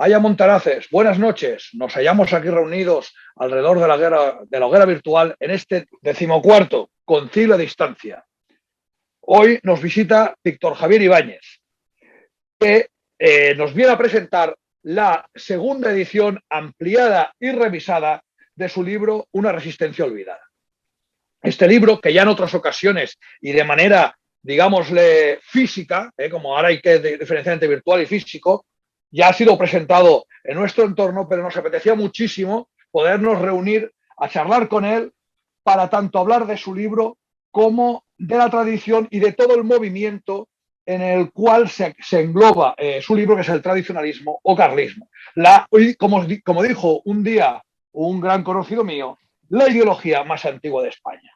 Haya Montaraces, buenas noches. Nos hallamos aquí reunidos alrededor de la hoguera virtual en este 14º Concilio a Distancia. Hoy nos visita Víctor Javier Ibáñez, que nos viene a presentar la segunda edición ampliada y revisada de su libro Una resistencia olvidada. Este libro, que ya en otras ocasiones y de manera, digámosle, física, como ahora hay que diferenciar entre virtual y físico, ya ha sido presentado en nuestro entorno, pero nos apetecía muchísimo podernos reunir a charlar con él para tanto hablar de su libro como de la tradición y de todo el movimiento en el cual se engloba su libro, que es el tradicionalismo o carlismo. Como dijo un día un gran conocido mío, la ideología más antigua de España.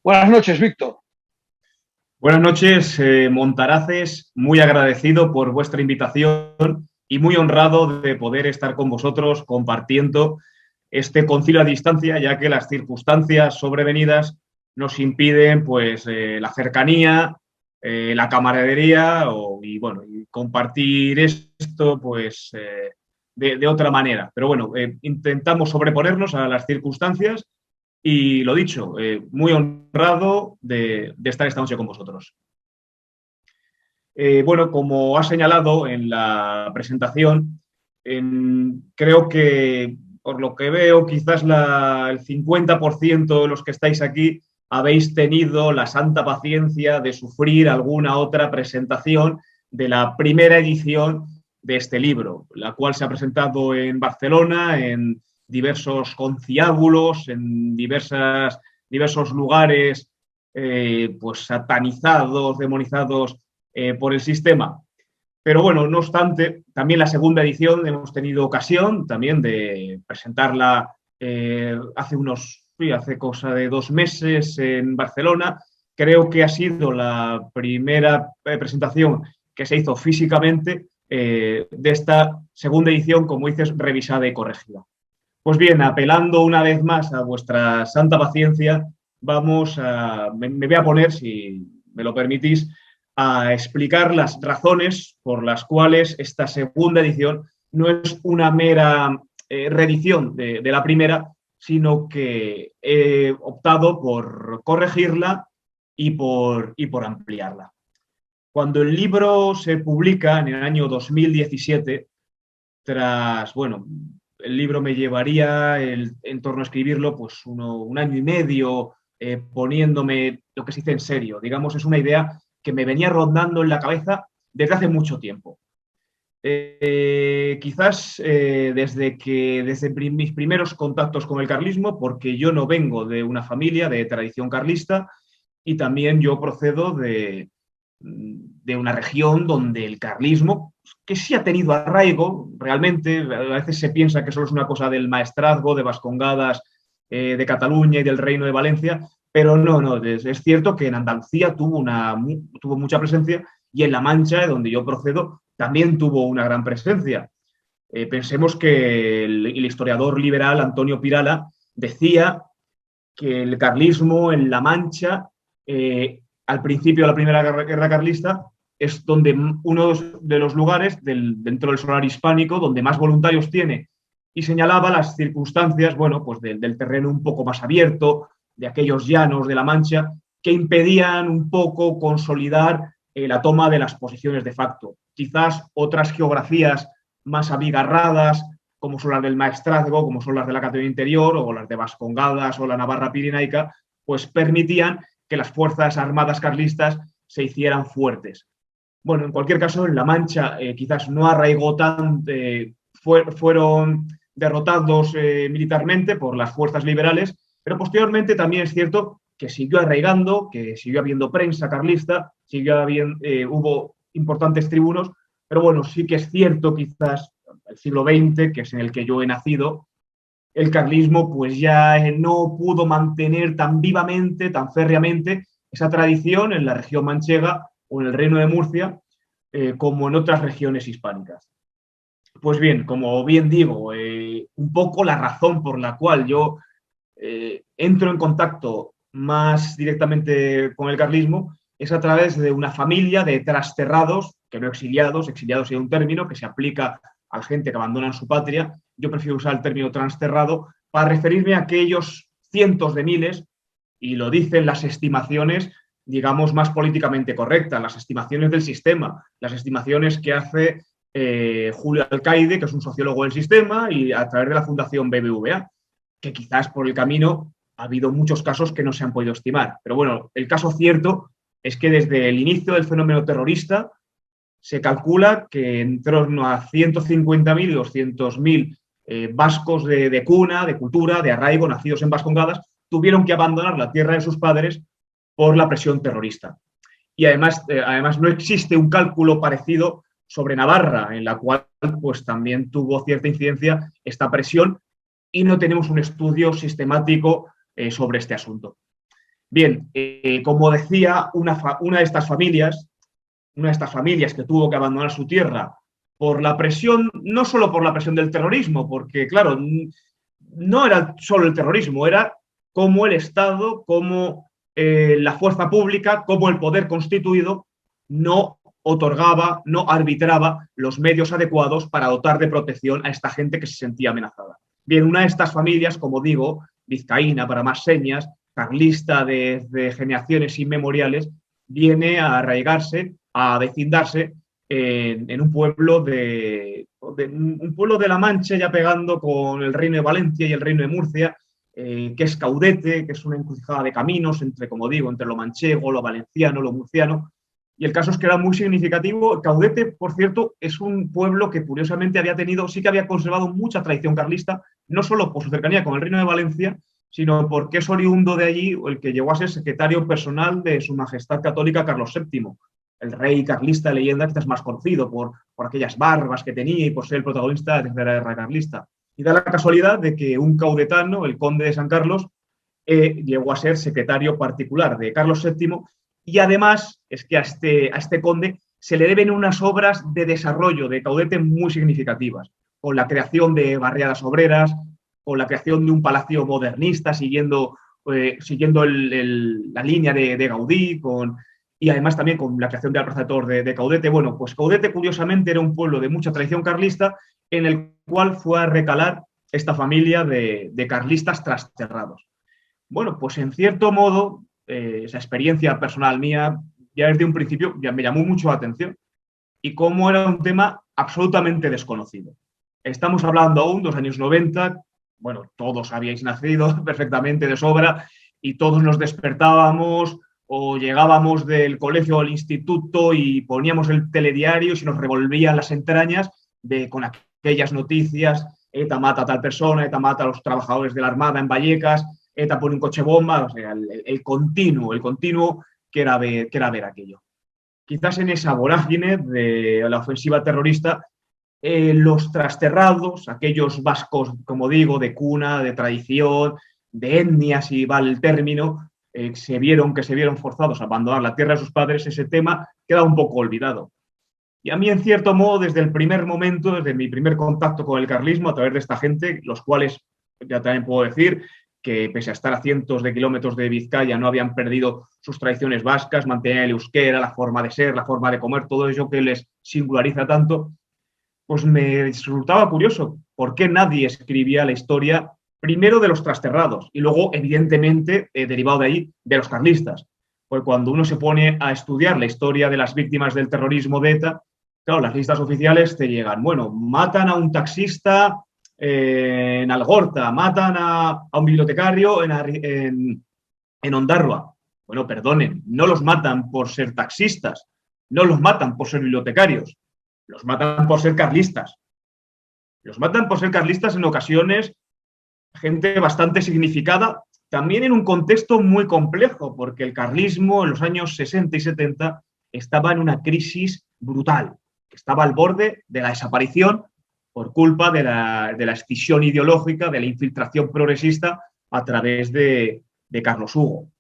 Buenas noches, Víctor. Buenas noches, Montaraces. Muy agradecido por vuestra invitación y muy honrado de poder estar con vosotros compartiendo este concilio a distancia, ya que las circunstancias sobrevenidas nos impiden pues, la cercanía, la camaradería y compartir esto pues, de otra manera. Pero bueno, intentamos sobreponernos a las circunstancias y lo dicho, muy honrado de estar esta noche con vosotros. Bueno, como ha señalado en la presentación, creo que, por lo que veo, quizás el 50% de los que estáis aquí habéis tenido la santa paciencia de sufrir alguna otra presentación de la primera edición de este libro, la cual se ha presentado en Barcelona, en diversos conciliábulos, en diversos lugares pues satanizados, demonizados por el sistema. Pero bueno, no obstante, también la segunda edición hemos tenido ocasión también de presentarla hace cosa de 2 meses en Barcelona. Creo que ha sido la primera presentación que se hizo físicamente de esta segunda edición, como dices, revisada y corregida. Pues bien, apelando una vez más a vuestra santa paciencia, me voy a poner, si me lo permitís, a explicar las razones por las cuales esta segunda edición no es una mera reedición de la primera, sino que he optado por corregirla y por ampliarla. Cuando el libro se publica en el año 2017, el libro me llevaría en torno a escribirlo pues un año y medio, poniéndome lo que se dice en serio. Digamos, es una idea que me venía rondando en la cabeza desde hace mucho tiempo. Quizás desde mis primeros contactos con el carlismo, porque yo no vengo de una familia de tradición carlista y también yo procedo de una región donde el carlismo, que sí ha tenido arraigo, realmente, a veces se piensa que solo es una cosa del maestrazgo, de Vascongadas, de Cataluña y del Reino de Valencia, pero no, es cierto que en Andalucía tuvo mucha presencia y en La Mancha, donde yo procedo, también tuvo una gran presencia. Pensemos que el historiador liberal Antonio Pirala decía que el carlismo en La Mancha, al principio de la Primera Guerra Carlista, es donde uno de los lugares dentro del solar hispánico donde más voluntarios tiene, y señalaba las circunstancias, pues del terreno un poco más abierto, de aquellos llanos de La Mancha, que impedían un poco consolidar la toma de las posiciones de facto. Quizás otras geografías más abigarradas, como son las del maestrazgo, como son las de la Cataluña Interior, o las de Vascongadas o la Navarra Pirenaica, pues permitían que las fuerzas armadas carlistas se hicieran fuertes. Bueno, en cualquier caso, en La Mancha quizás no arraigó tanto, fueron derrotados militarmente por las fuerzas liberales, pero posteriormente también es cierto que siguió arraigando, que siguió habiendo prensa carlista, hubo importantes tribunos, pero bueno, sí que es cierto quizás el siglo XX, que es en el que yo he nacido, el carlismo pues ya no pudo mantener tan vivamente, tan férreamente esa tradición en la región manchega o en el Reino de Murcia como en otras regiones hispánicas. Pues bien, como bien digo, un poco la razón por la cual yo entro en contacto más directamente con el carlismo es a través de una familia de trasterrados, que no exiliados, exiliados es un término que se aplica a la gente que abandonan su patria, yo prefiero usar el término transterrado para referirme a aquellos cientos de miles, y lo dicen las estimaciones, digamos, más políticamente correctas, las estimaciones del sistema, las estimaciones que hace Julio Alcaide, que es un sociólogo del sistema, y a través de la Fundación BBVA, que quizás por el camino ha habido muchos casos que no se han podido estimar. Pero bueno, el caso cierto es que desde el inicio del fenómeno terrorista se calcula que en torno a 150.000 y 200.000 vascos de cuna, de cultura, de arraigo, nacidos en Vascongadas, tuvieron que abandonar la tierra de sus padres por la presión terrorista. Y además no existe un cálculo parecido sobre Navarra, en la cual pues, también tuvo cierta incidencia esta presión, y no tenemos un estudio sistemático sobre este asunto. Bien, como decía, una de estas familias que tuvo que abandonar su tierra por la presión, no solo por la presión del terrorismo, porque claro, no era solo el terrorismo, era cómo el Estado, cómo la fuerza pública, cómo el poder constituido no otorgaba, no arbitraba los medios adecuados para dotar de protección a esta gente que se sentía amenazada. Bien, una de estas familias, como digo, vizcaína para más señas, carlista desde generaciones inmemoriales, viene a arraigarse, a vecindarse en un pueblo de La Mancha, ya pegando con el Reino de Valencia y el Reino de Murcia, que es Caudete, que es una encrucijada de caminos entre, como digo, entre lo manchego, lo valenciano, lo murciano. Y el caso es que era muy significativo. Caudete, por cierto, es un pueblo que curiosamente sí que había conservado mucha tradición carlista, no solo por su cercanía con el Reino de Valencia, sino porque es oriundo de allí el que llegó a ser secretario personal de Su Majestad Católica Carlos VII, el rey carlista de leyenda, quizás más conocido por aquellas barbas que tenía y por ser el protagonista de la guerra carlista. Y da la casualidad de que un caudetano, el conde de San Carlos, llegó a ser secretario particular de Carlos VII, y además es que a este conde se le deben unas obras de desarrollo de Caudete muy significativas, con la creación de barriadas obreras, con la creación de un palacio modernista, siguiendo la línea de Gaudí, y además también con la creación de la Plaza de Toros de Caudete. Bueno, pues Caudete, curiosamente, era un pueblo de mucha tradición carlista, en el cual fue a recalar esta familia de carlistas trasterrados. Bueno, pues en cierto modo, esa experiencia personal mía, ya desde un principio ya me llamó mucho la atención, y cómo era un tema absolutamente desconocido. Estamos hablando aún de los años 90, bueno, todos habíais nacido perfectamente de sobra, y todos nos despertábamos o llegábamos del colegio al instituto y poníamos el telediario y se nos revolvían las entrañas con aquellas noticias: ETA mata a tal persona, ETA mata a los trabajadores de la Armada en Vallecas, ETA pone un coche bomba, o sea, el continuo que era ver aquello. Quizás en esa vorágine de la ofensiva terrorista, los trasterrados, aquellos vascos, como digo, de cuna, de tradición, de etnia, si vale el término, se vieron forzados a abandonar la tierra de sus padres, ese tema queda un poco olvidado. Y a mí, en cierto modo, desde el primer momento, desde mi primer contacto con el carlismo, a través de esta gente, los cuales, ya también puedo decir, que pese a estar a cientos de kilómetros de Vizcaya, no habían perdido sus tradiciones vascas, mantenían el euskera, la forma de ser, la forma de comer, todo ello que les singulariza tanto, pues me resultaba curioso por qué nadie escribía la historia primero de los trasterrados y luego, evidentemente, derivado de ahí, de los carlistas. Pues cuando uno se pone a estudiar la historia de las víctimas del terrorismo de ETA, claro, las listas oficiales te llegan. Bueno, matan a un taxista en Algorta, matan a un bibliotecario en Ondarroa. Bueno, perdonen, no los matan por ser taxistas, no los matan por ser bibliotecarios, los matan por ser carlistas. Los matan por ser carlistas en ocasiones, gente bastante significada, también en un contexto muy complejo, porque el carlismo en los años 60 y 70 estaba en una crisis brutal, que estaba al borde de la desaparición por culpa de la escisión ideológica, de la infiltración progresista a través de Carlos Hugo.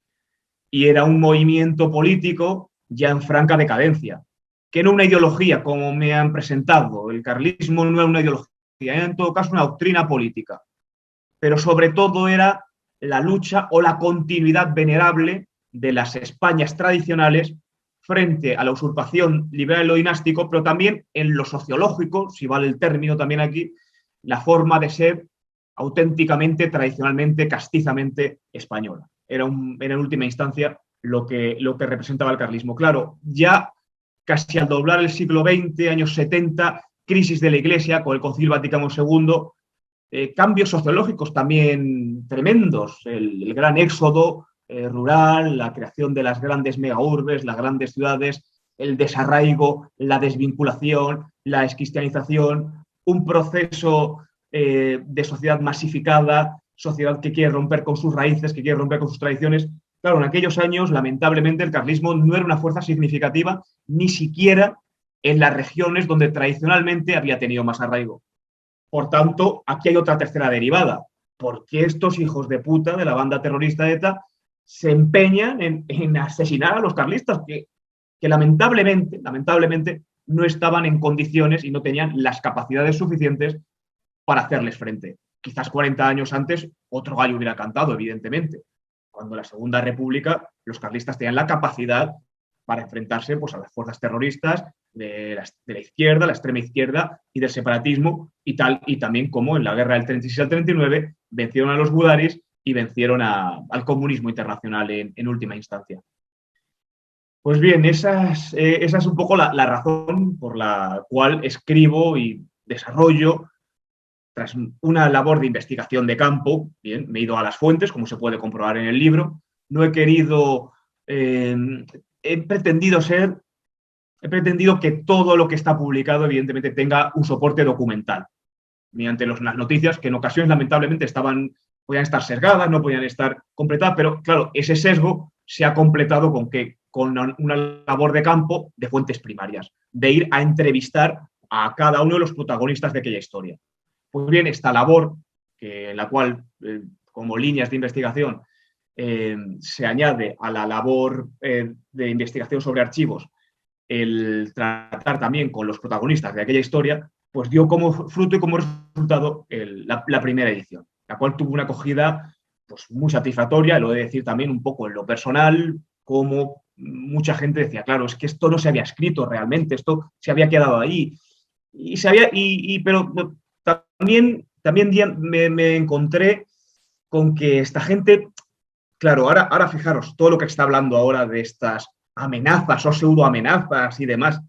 Y era un movimiento político ya en franca decadencia, que no una ideología como me han presentado. El carlismo no era una ideología, era en todo caso una doctrina política, pero sobre todo era la lucha o la continuidad venerable de las Españas tradicionales frente a la usurpación liberal en lo dinástico, pero también en lo sociológico, si vale el término también aquí, la forma de ser auténticamente, tradicionalmente, castizamente española. Era en última instancia lo que representaba el carlismo. Claro, ya casi al doblar el siglo XX, años 70, crisis de la Iglesia con el Concilio Vaticano II, cambios sociológicos también tremendos, el gran éxodo rural, la creación de las grandes megaurbes, las grandes ciudades, el desarraigo, la desvinculación, la descristianización, un proceso de sociedad masificada, sociedad que quiere romper con sus raíces, que quiere romper con sus tradiciones. Claro, en aquellos años, lamentablemente, el carlismo no era una fuerza significativa, ni siquiera en las regiones donde tradicionalmente había tenido más arraigo. Por tanto, aquí hay otra tercera derivada. ¿Por qué estos hijos de puta de la banda terrorista ETA se empeñan en asesinar a los carlistas que lamentablemente no estaban en condiciones y no tenían las capacidades suficientes para hacerles frente? Quizás 40 años antes otro gallo hubiera cantado, evidentemente. Cuando en la Segunda República los carlistas tenían la capacidad para enfrentarse pues, a las fuerzas terroristas de la izquierda, la extrema izquierda y del separatismo y también como en la guerra del 36 al 39 vencieron a los gudaris y vencieron al comunismo internacional en última instancia. Pues bien, esa es un poco la razón por la cual escribo y desarrollo, tras una labor de investigación de campo. Bien, me he ido a las fuentes, como se puede comprobar en el libro. No he querido, he pretendido que todo lo que está publicado, evidentemente, tenga un soporte documental, mediante las noticias, que en ocasiones, lamentablemente, podían estar sesgadas, no podían estar completadas, pero claro, ese sesgo se ha completado con una labor de campo de fuentes primarias, de ir a entrevistar a cada uno de los protagonistas de aquella historia. Pues bien, esta labor, en la cual, como líneas de investigación, se añade a la labor de investigación sobre archivos el tratar también con los protagonistas de aquella historia, pues dio como fruto y como resultado la primera edición, la cual tuvo una acogida pues, muy satisfactoria, lo he de decir también un poco en lo personal, como mucha gente decía, claro, es que esto no se había escrito realmente, esto se había quedado ahí, pero también me encontré con que esta gente, claro, ahora fijaros, todo lo que está hablando ahora de estas amenazas o pseudoamenazas y demás,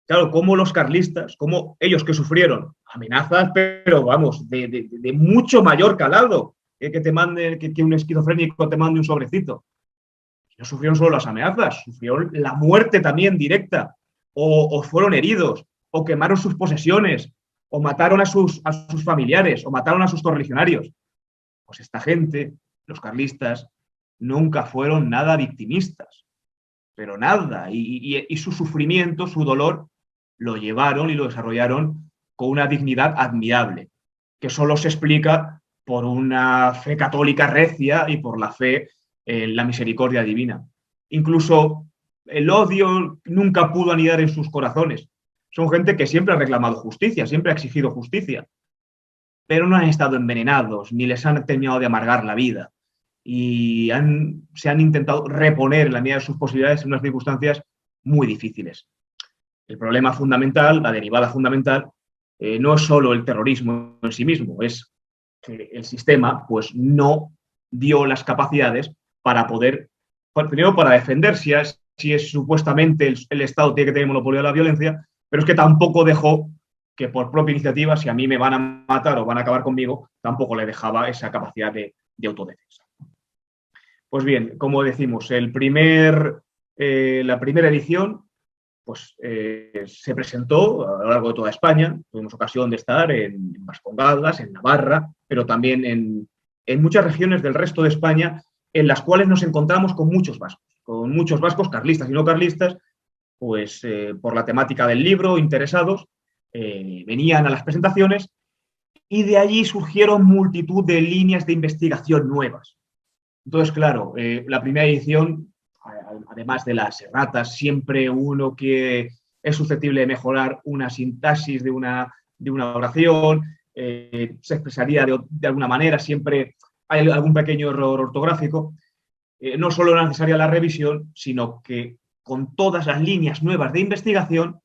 claro, como los carlistas, como ellos que sufrieron amenazas, pero vamos, de mucho mayor calado, que te mande, que un esquizofrénico te mande un sobrecito. No sufrieron solo las amenazas, sufrieron la muerte también directa, o fueron heridos, o quemaron sus posesiones, o mataron a sus familiares, o mataron a sus correligionarios. Pues esta gente, los carlistas, nunca fueron nada victimistas, pero nada, y su sufrimiento, su dolor, lo llevaron y lo desarrollaron con una dignidad admirable, que solo se explica por una fe católica recia y por la fe en la misericordia divina. Incluso el odio nunca pudo anidar en sus corazones. Son gente que siempre ha reclamado justicia, siempre ha exigido justicia, pero no han estado envenenados, ni les han terminado de amargar la vida. Y se han intentado reponer en la medida de sus posibilidades en unas circunstancias muy difíciles. El problema fundamental, la derivada fundamental, no es solo el terrorismo en sí mismo, es que el sistema pues, no dio las capacidades para poder, primero para defender si es supuestamente el Estado tiene que tener monopolio de la violencia, pero es que tampoco dejó que por propia iniciativa, si a mí me van a matar o van a acabar conmigo, tampoco le dejaba esa capacidad de autodefensa. Pues bien, como decimos, la primera edición pues, se presentó a lo largo de toda España. Tuvimos ocasión de estar en Vascongadas, en Navarra, pero también en muchas regiones del resto de España, en las cuales nos encontramos con muchos vascos, carlistas y no carlistas, pues por la temática del libro, interesados, venían a las presentaciones y de allí surgieron multitud de líneas de investigación nuevas. Entonces, claro, la primera edición, además de las erratas, siempre uno que es susceptible de mejorar una sintaxis de una oración, se expresaría de alguna manera, siempre hay algún pequeño error ortográfico. No solo era necesaria la revisión, sino que con todas las líneas nuevas de investigación,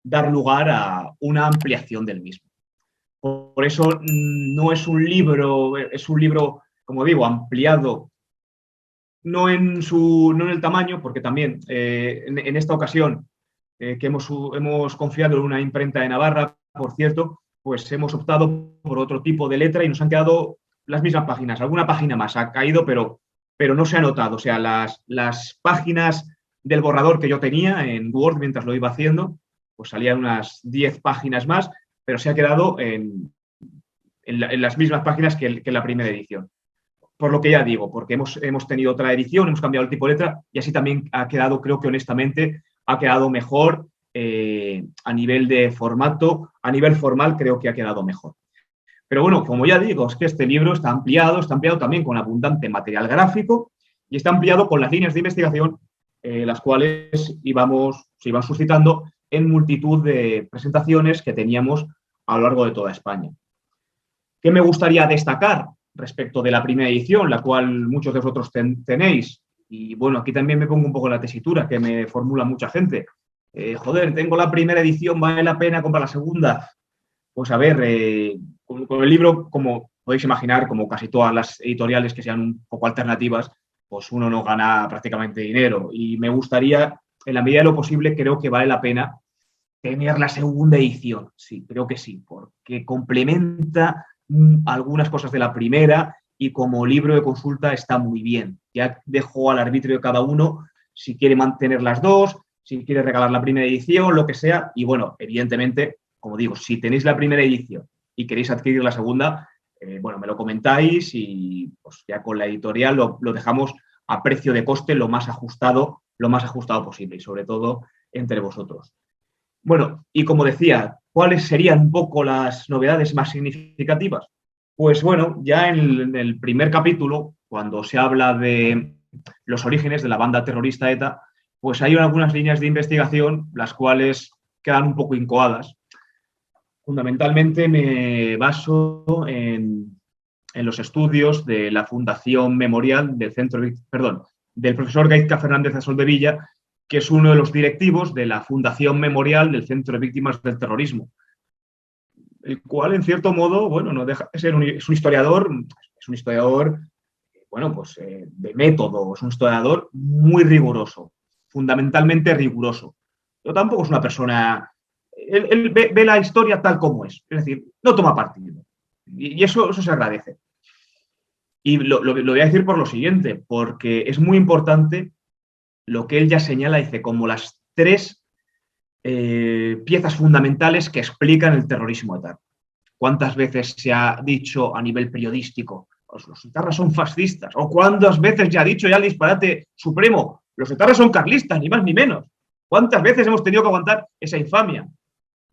dar lugar a una ampliación del mismo. Por eso no es un libro, como digo, ampliado, no en el tamaño, porque también en esta ocasión que hemos confiado en una imprenta de Navarra, por cierto, pues hemos optado por otro tipo de letra y nos han quedado las mismas páginas. Alguna página más ha caído, pero no se ha notado. O sea, las páginas del borrador que yo tenía en Word mientras lo iba haciendo, pues salían unas 10 páginas más, pero se ha quedado en las mismas páginas que la primera edición. Por lo que ya digo, porque hemos tenido otra edición, hemos cambiado el tipo de letra y así también ha quedado, creo que honestamente, ha quedado mejor a nivel de formato, a nivel formal creo que ha quedado mejor. Pero bueno, como ya digo, es que este libro está ampliado también con abundante material gráfico y está ampliado con las líneas de investigación, las cuales se iban suscitando en multitud de presentaciones que teníamos a lo largo de toda España. ¿Qué me gustaría destacar respecto de la primera edición, la cual muchos de vosotros tenéis? Y bueno, aquí también me pongo un poco en la tesitura que me formula mucha gente. Joder, tengo la primera edición, ¿vale la pena comprar la segunda? Pues a ver, con el libro, como podéis imaginar, como casi todas las editoriales que sean un poco alternativas, pues uno no gana prácticamente dinero. Y me gustaría, en la medida de lo posible, creo que vale la pena tener la segunda edición. Sí, creo que sí, porque complementa algunas cosas de la primera y como libro de consulta está muy bien. Ya dejo al arbitrio de cada uno si quiere mantener las dos, si quiere regalar la primera edición, lo que sea. Y bueno, evidentemente, como digo, si tenéis la primera edición y queréis adquirir la segunda, bueno, me lo comentáis y pues ya con la editorial lo dejamos a precio de coste lo más ajustado posible y sobre todo entre vosotros. Bueno, y como decía, ¿cuáles serían un poco las novedades más significativas? Pues bueno, ya en el primer capítulo, cuando se habla de los orígenes de la banda terrorista ETA, pues hay algunas líneas de investigación las cuales quedan un poco incoadas. Fundamentalmente me baso en los estudios de la Fundación Memorial del profesor Gaizka Fernández de Soldevilla, que es uno de los directivos de la Fundación Memorial del Centro de Víctimas del Terrorismo, el cual, en cierto modo, bueno, no deja de ser es un historiador, bueno, pues de método, es un historiador muy riguroso, fundamentalmente riguroso. Pero tampoco es una persona, él ve la historia tal como es decir, no toma partido. Y eso se agradece. Y lo voy a decir por lo siguiente, porque es muy importante lo que él ya señala, dice, como las tres piezas fundamentales que explican el terrorismo etarra. ¿Cuántas veces se ha dicho a nivel periodístico, los etarras son fascistas? ¿O cuántas veces ya ha dicho ya el disparate supremo, los etarras son carlistas, ni más ni menos? ¿Cuántas veces hemos tenido que aguantar esa infamia?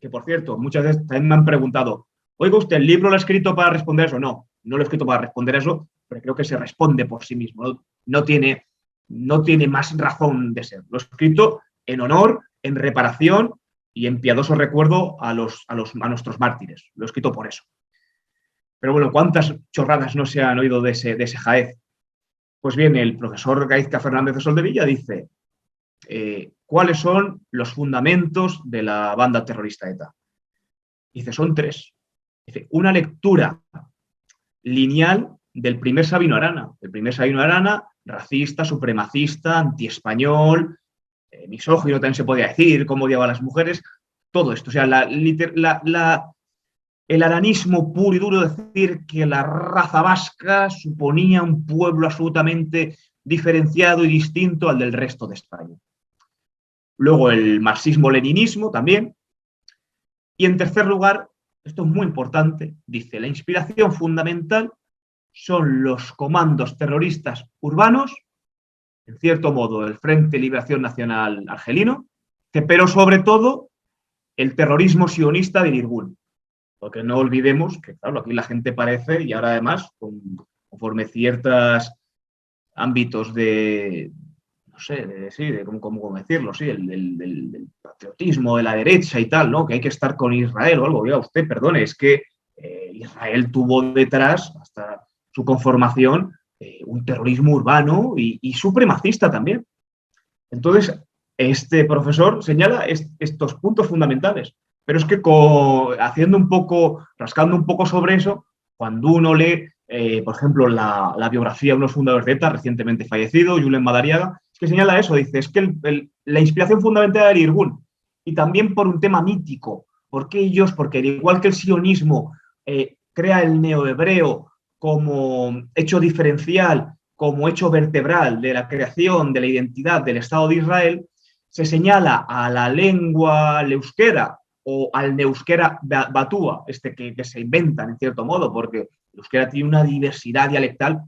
Que, por cierto, muchas veces también me han preguntado, oiga, ¿usted el libro lo ha escrito para responder eso? No, no lo he escrito para responder eso, pero creo que se responde por sí mismo. No tiene más razón de ser. Lo he escrito en honor, en reparación y en piadoso recuerdo a nuestros mártires. Lo he escrito por eso. Pero bueno, ¿cuántas chorradas no se han oído de ese jaez? Pues bien, el profesor Gaizka Fernández de Soldevilla dice, ¿cuáles son los fundamentos de la banda terrorista ETA? Dice, son tres. Dice, una lectura lineal del primer Sabino Arana. El primer Sabino Arana, racista, supremacista, antiespañol, misógino también se podía decir, cómo odiaba a las mujeres, todo esto. O sea, el aranismo puro y duro, decir que la raza vasca suponía un pueblo absolutamente diferenciado y distinto al del resto de España. Luego el marxismo-leninismo también. Y en tercer lugar, esto es muy importante, dice, la inspiración fundamental son los comandos terroristas urbanos, en cierto modo el Frente de Liberación Nacional argelino, pero sobre todo el terrorismo sionista de Irgun. Porque no olvidemos que, claro, aquí la gente parece, y ahora además, conforme ciertos ámbitos de, no sé, ¿cómo decirlo? Sí, del patriotismo de la derecha y tal, ¿no? Que hay que estar con Israel o algo. Oiga, usted, perdone, es que Israel tuvo detrás, hasta su conformación, un terrorismo urbano y supremacista también. Entonces, este profesor señala estos puntos fundamentales. Pero es que rascando un poco sobre eso, cuando uno lee, por ejemplo, la biografía de unos fundadores de ETA, recientemente fallecido, Julen Madariaga, es que señala eso, dice, es que la inspiración fundamental del Irgun, y también por un tema mítico. ¿Por qué ellos? Porque al igual que el sionismo crea el neohebreo como hecho diferencial, como hecho vertebral de la creación de la identidad del Estado de Israel, se señala a la lengua euskera o al neuskera batúa, que se inventan en cierto modo, porque el euskera tiene una diversidad dialectal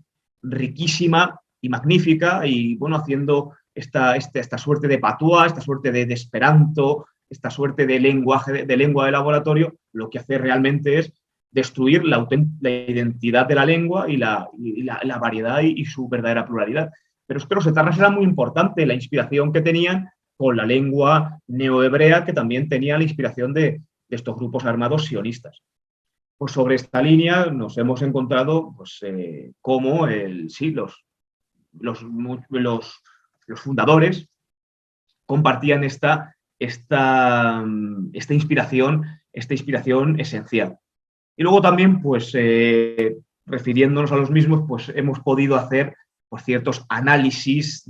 riquísima y magnífica, y bueno, haciendo esta suerte de patúa, esta suerte de esperanto, esta suerte de lenguaje, de lengua de laboratorio, lo que hace realmente es destruir la identidad de la lengua y la variedad y su verdadera pluralidad. Pero es que los etarras era muy importante la inspiración que tenían con la lengua neohebrea, que también tenía la inspiración de estos grupos armados sionistas. Pues sobre esta línea nos hemos encontrado pues, cómo los fundadores compartían esta inspiración esencial. Y luego también, pues, refiriéndonos a los mismos, pues hemos podido hacer pues, ciertos análisis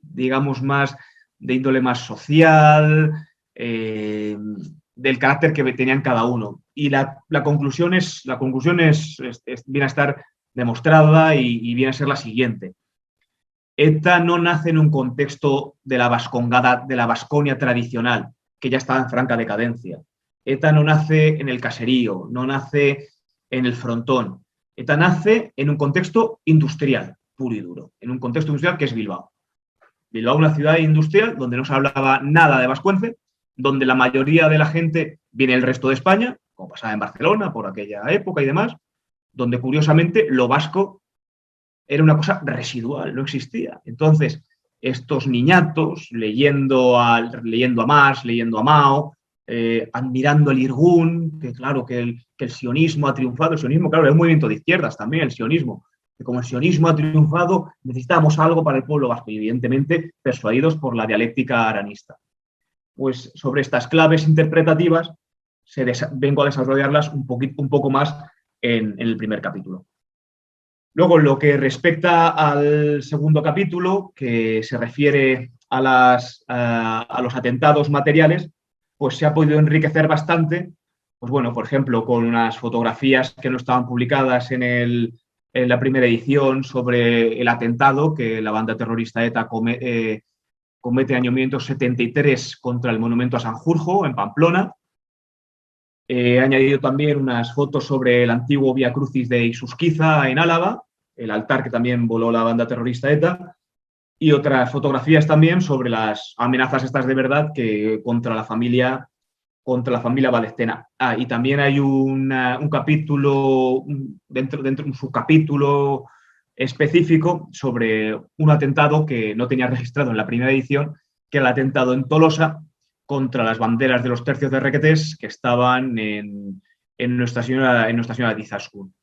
digamos, más de índole más social, del carácter que tenían cada uno. Y la conclusión viene a estar demostrada y viene a ser la siguiente. ETA no nace en un contexto de la Vasconia tradicional, que ya estaba en franca decadencia. ETA no nace en el caserío, no nace en el frontón. ETA nace en un contexto industrial, puro y duro, en un contexto industrial que es Bilbao. Bilbao, una ciudad industrial donde no se hablaba nada de vascuence, donde la mayoría de la gente viene del resto de España, como pasaba en Barcelona por aquella época y demás, donde curiosamente lo vasco era una cosa residual, no existía. Entonces, estos niñatos, leyendo a Marx, leyendo a Mao, admirando el Irgun, que claro, que el sionismo ha triunfado. El sionismo, claro, es un movimiento de izquierdas también, el sionismo. Que como el sionismo ha triunfado, necesitamos algo para el pueblo vasco, y evidentemente persuadidos por la dialéctica aranista. Pues sobre estas claves interpretativas vengo a desarrollarlas un poco más en el primer capítulo. Luego, en lo que respecta al segundo capítulo, que se refiere a los atentados materiales, pues se ha podido enriquecer bastante, pues bueno, por ejemplo, con unas fotografías que no estaban publicadas en la primera edición sobre el atentado que la banda terrorista ETA comete en el año 1973 contra el monumento a Sanjurjo, en Pamplona. He añadido también unas fotos sobre el antiguo Vía Crucis de Isusquiza, en Álava, el altar que también voló la banda terrorista ETA, y otras fotografías también sobre las amenazas estas de verdad que contra la familia Valestena. Y también hay un capítulo, dentro de un subcapítulo específico sobre un atentado que no tenía registrado en la primera edición, que era el atentado en Tolosa contra las banderas de los tercios de Requetés que estaban en Nuestra Señora de Izaskun.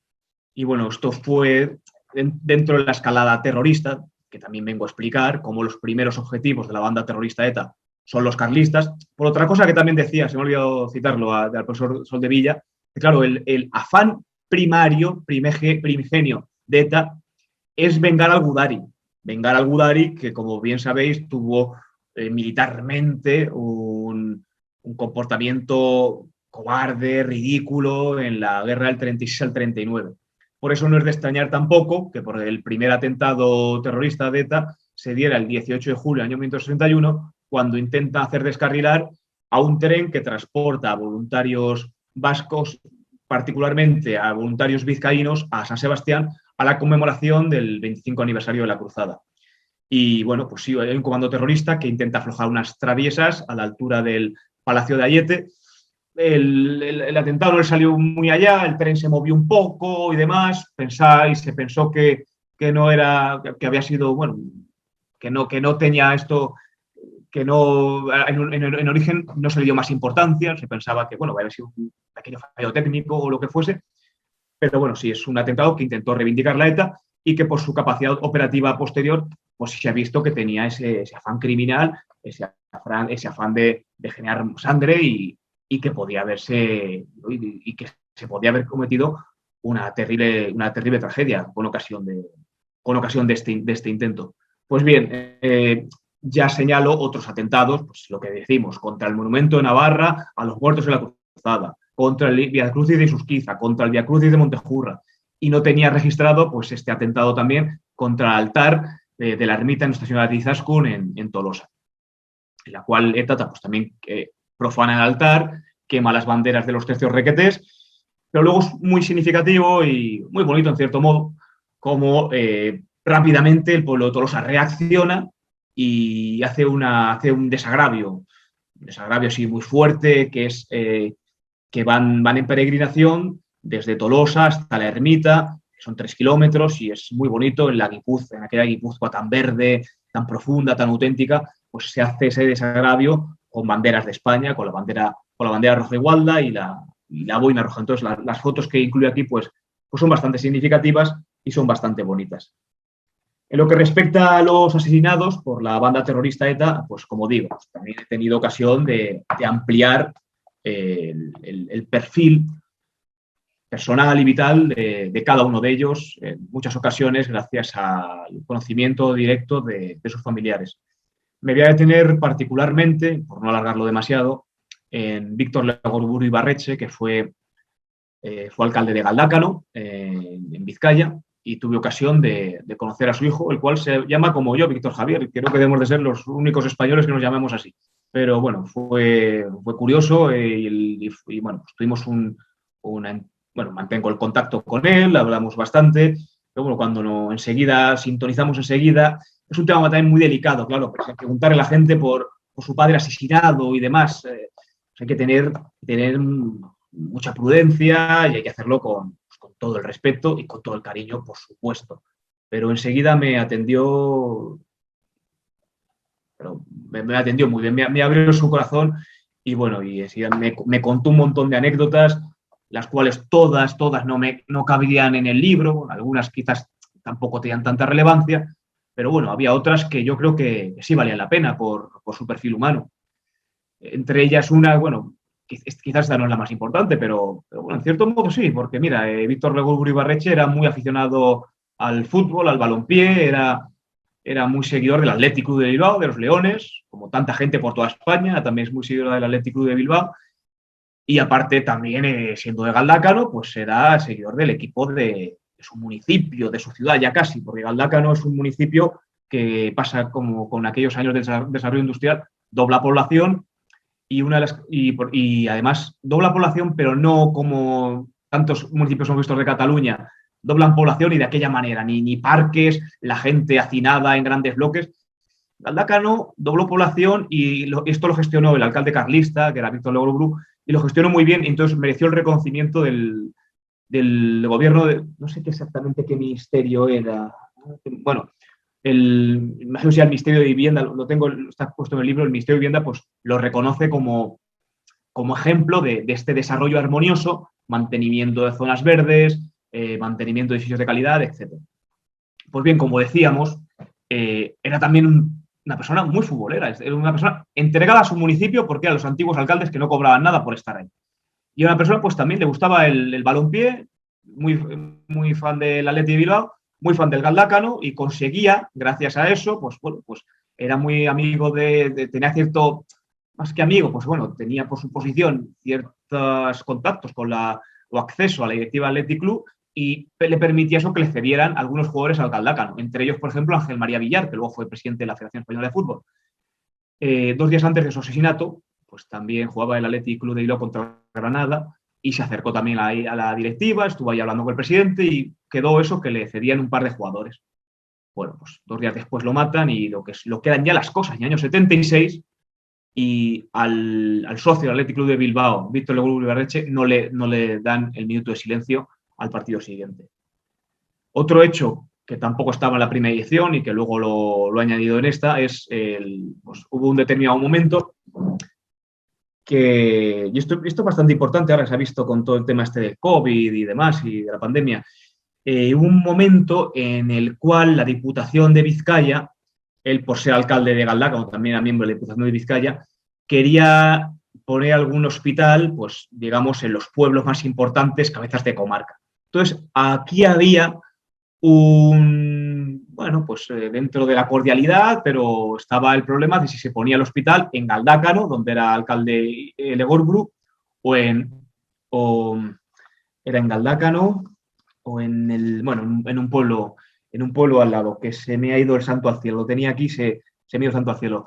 Y bueno, esto fue dentro de la escalada terrorista, que también vengo a explicar cómo los primeros objetivos de la banda terrorista ETA son los carlistas. Por otra cosa que también decía, se me ha olvidado citarlo al profesor Soldevilla, que claro, el afán primigenio de ETA es vengar al Gudari, que como bien sabéis tuvo militarmente un comportamiento cobarde, ridículo en la guerra del 36 al 39. Por eso no es de extrañar tampoco que por el primer atentado terrorista de ETA se diera el 18 de julio del año 1961, cuando intenta hacer descarrilar a un tren que transporta a voluntarios vascos, particularmente a voluntarios vizcaínos, a San Sebastián, a la conmemoración del 25 aniversario de la Cruzada. Y bueno, pues sí, hay un comando terrorista que intenta aflojar unas traviesas a la altura del Palacio de Ayete. El atentado no le salió muy allá, el tren se movió un poco y demás, se pensó que no era, que había sido, bueno, que no tenía esto, que no, en origen no se le dio más importancia, se pensaba que, bueno, había sido un pequeño fallo técnico o lo que fuese, pero bueno, sí, es un atentado que intentó reivindicar la ETA y que por su capacidad operativa posterior pues se ha visto que tenía ese afán criminal, ese afán de generar sangre y que podía haberse y que se podía haber cometido una terrible tragedia con ocasión de este intento. Pues bien, ya señalo otros atentados, pues lo que decimos, contra el Monumento de Navarra a los muertos en la Cruzada, contra el Via Crucis de Isusquiza, contra el Via Crucis de Montejurra, y no tenía registrado pues este atentado también contra el altar de la ermita de Nuestra Señora de Izaskun en Tolosa, en la cual ETA pues, también profana el altar, quema las banderas de los tercios requetés, pero luego es muy significativo y muy bonito en cierto modo, como rápidamente el pueblo de Tolosa reacciona y hace un desagravio sí muy fuerte, que es que van en peregrinación desde Tolosa hasta la ermita, que son 3 kilómetros, y es muy bonito en aquella Guipúzcoa tan verde, tan profunda, tan auténtica, pues se hace ese desagravio con banderas de España, con la bandera roja de Gualda y la boina roja. Entonces, las fotos que incluye aquí pues son bastante significativas y son bastante bonitas. En lo que respecta a los asesinados por la banda terrorista ETA, pues como digo, pues también he tenido ocasión de ampliar el perfil personal y vital de cada uno de ellos, en muchas ocasiones gracias al conocimiento directo de sus familiares. Me voy a detener particularmente, por no alargarlo demasiado, en Víctor Legorburu Ibarretxe, que fue alcalde de Galdácano, en Vizcaya, y tuve ocasión de conocer a su hijo, el cual se llama como yo, Víctor Javier. Creo que debemos de ser los únicos españoles que nos llamamos así. Pero bueno, fue curioso y bueno, pues tuvimos mantengo el contacto con él, hablamos bastante, pero bueno, cuando sintonizamos enseguida, es un tema también muy delicado, claro, porque preguntarle a la gente por su padre asesinado y demás, hay que tener mucha prudencia y hay que hacerlo con todo el respeto y con todo el cariño, por supuesto. Pero enseguida me atendió muy bien, me abrió su corazón y bueno, y enseguida me contó un montón de anécdotas, las cuales todas no caberían en el libro, bueno, algunas quizás tampoco tenían tanta relevancia, pero bueno, había otras que yo creo que sí valían la pena por su perfil humano. Entre ellas una, bueno, quizás esta no es la más importante, pero bueno, en cierto modo sí, porque mira, Víctor Legorburu Ibarretxe era muy aficionado al fútbol, al balompié, era muy seguidor del Athletic Club de Bilbao, de los Leones, como tanta gente por toda España, también es muy seguidor del Athletic Club de Bilbao, y aparte también, siendo de Galdácano, pues era seguidor del equipo de su municipio, de su ciudad ya casi, porque Galdácano es un municipio que pasa como con aquellos años de desarrollo industrial, dobla población, y además dobla población, pero no como tantos municipios hemos visto de Cataluña, doblan población y de aquella manera, ni parques, la gente hacinada en grandes bloques. Galdácano dobló población y esto lo gestionó el alcalde carlista, que era Víctor Legorburu, y lo gestionó muy bien, y entonces mereció el reconocimiento del gobierno no sé exactamente qué ministerio era, bueno, imagino si el Ministerio de Vivienda, está puesto en el libro, el Ministerio de Vivienda pues lo reconoce como ejemplo de este desarrollo armonioso, mantenimiento de zonas verdes, mantenimiento de edificios de calidad, etc. Pues bien, como decíamos, era también una persona muy futbolera, era una persona entregada a su municipio porque eran los antiguos alcaldes que no cobraban nada por estar ahí. Y una persona pues también le gustaba el balompié, muy fan del Athletic de Bilbao, muy fan del Galdácano, y conseguía, gracias a eso, pues bueno, pues era muy amigo tenía cierto, más que amigo, pues bueno, tenía por su posición ciertos contactos o acceso a la directiva del Athletic Club, y le permitía eso que le cedieran algunos jugadores al Galdácano, entre ellos, por ejemplo, Ángel María Villar, que luego fue presidente de la Federación Española de Fútbol. 2 días antes de su asesinato, pues también jugaba el Athletic Club de Bilbao contra Granada, y se acercó también a la directiva, estuvo ahí hablando con el presidente y quedó eso, que le cedían un par de jugadores. Bueno, pues 2 días después lo matan y lo quedan ya las cosas, en el año 76, y al socio del Athletic Club de Bilbao, Víctor Legorburu Ibarretxe, no le dan el minuto de silencio al partido siguiente. Otro hecho que tampoco estaba en la primera edición y que luego lo he añadido en esta es, pues, hubo un determinado momento y esto es bastante importante ahora que se ha visto con todo el tema del COVID y demás y de la pandemia, hubo un momento en el cual la Diputación de Vizcaya, él por ser alcalde de Galdácano, también era miembro de la Diputación de Vizcaya, quería poner algún hospital, pues digamos, en los pueblos más importantes, cabezas de comarca. Entonces, aquí había bueno, pues dentro de la cordialidad, pero estaba el problema de si se ponía el hospital en Galdácano, donde era alcalde Legorburu, o o era en Galdácano, o bueno, en un pueblo al lado, que se me ha ido el santo al cielo. Lo tenía aquí, se me ha ido el santo al cielo.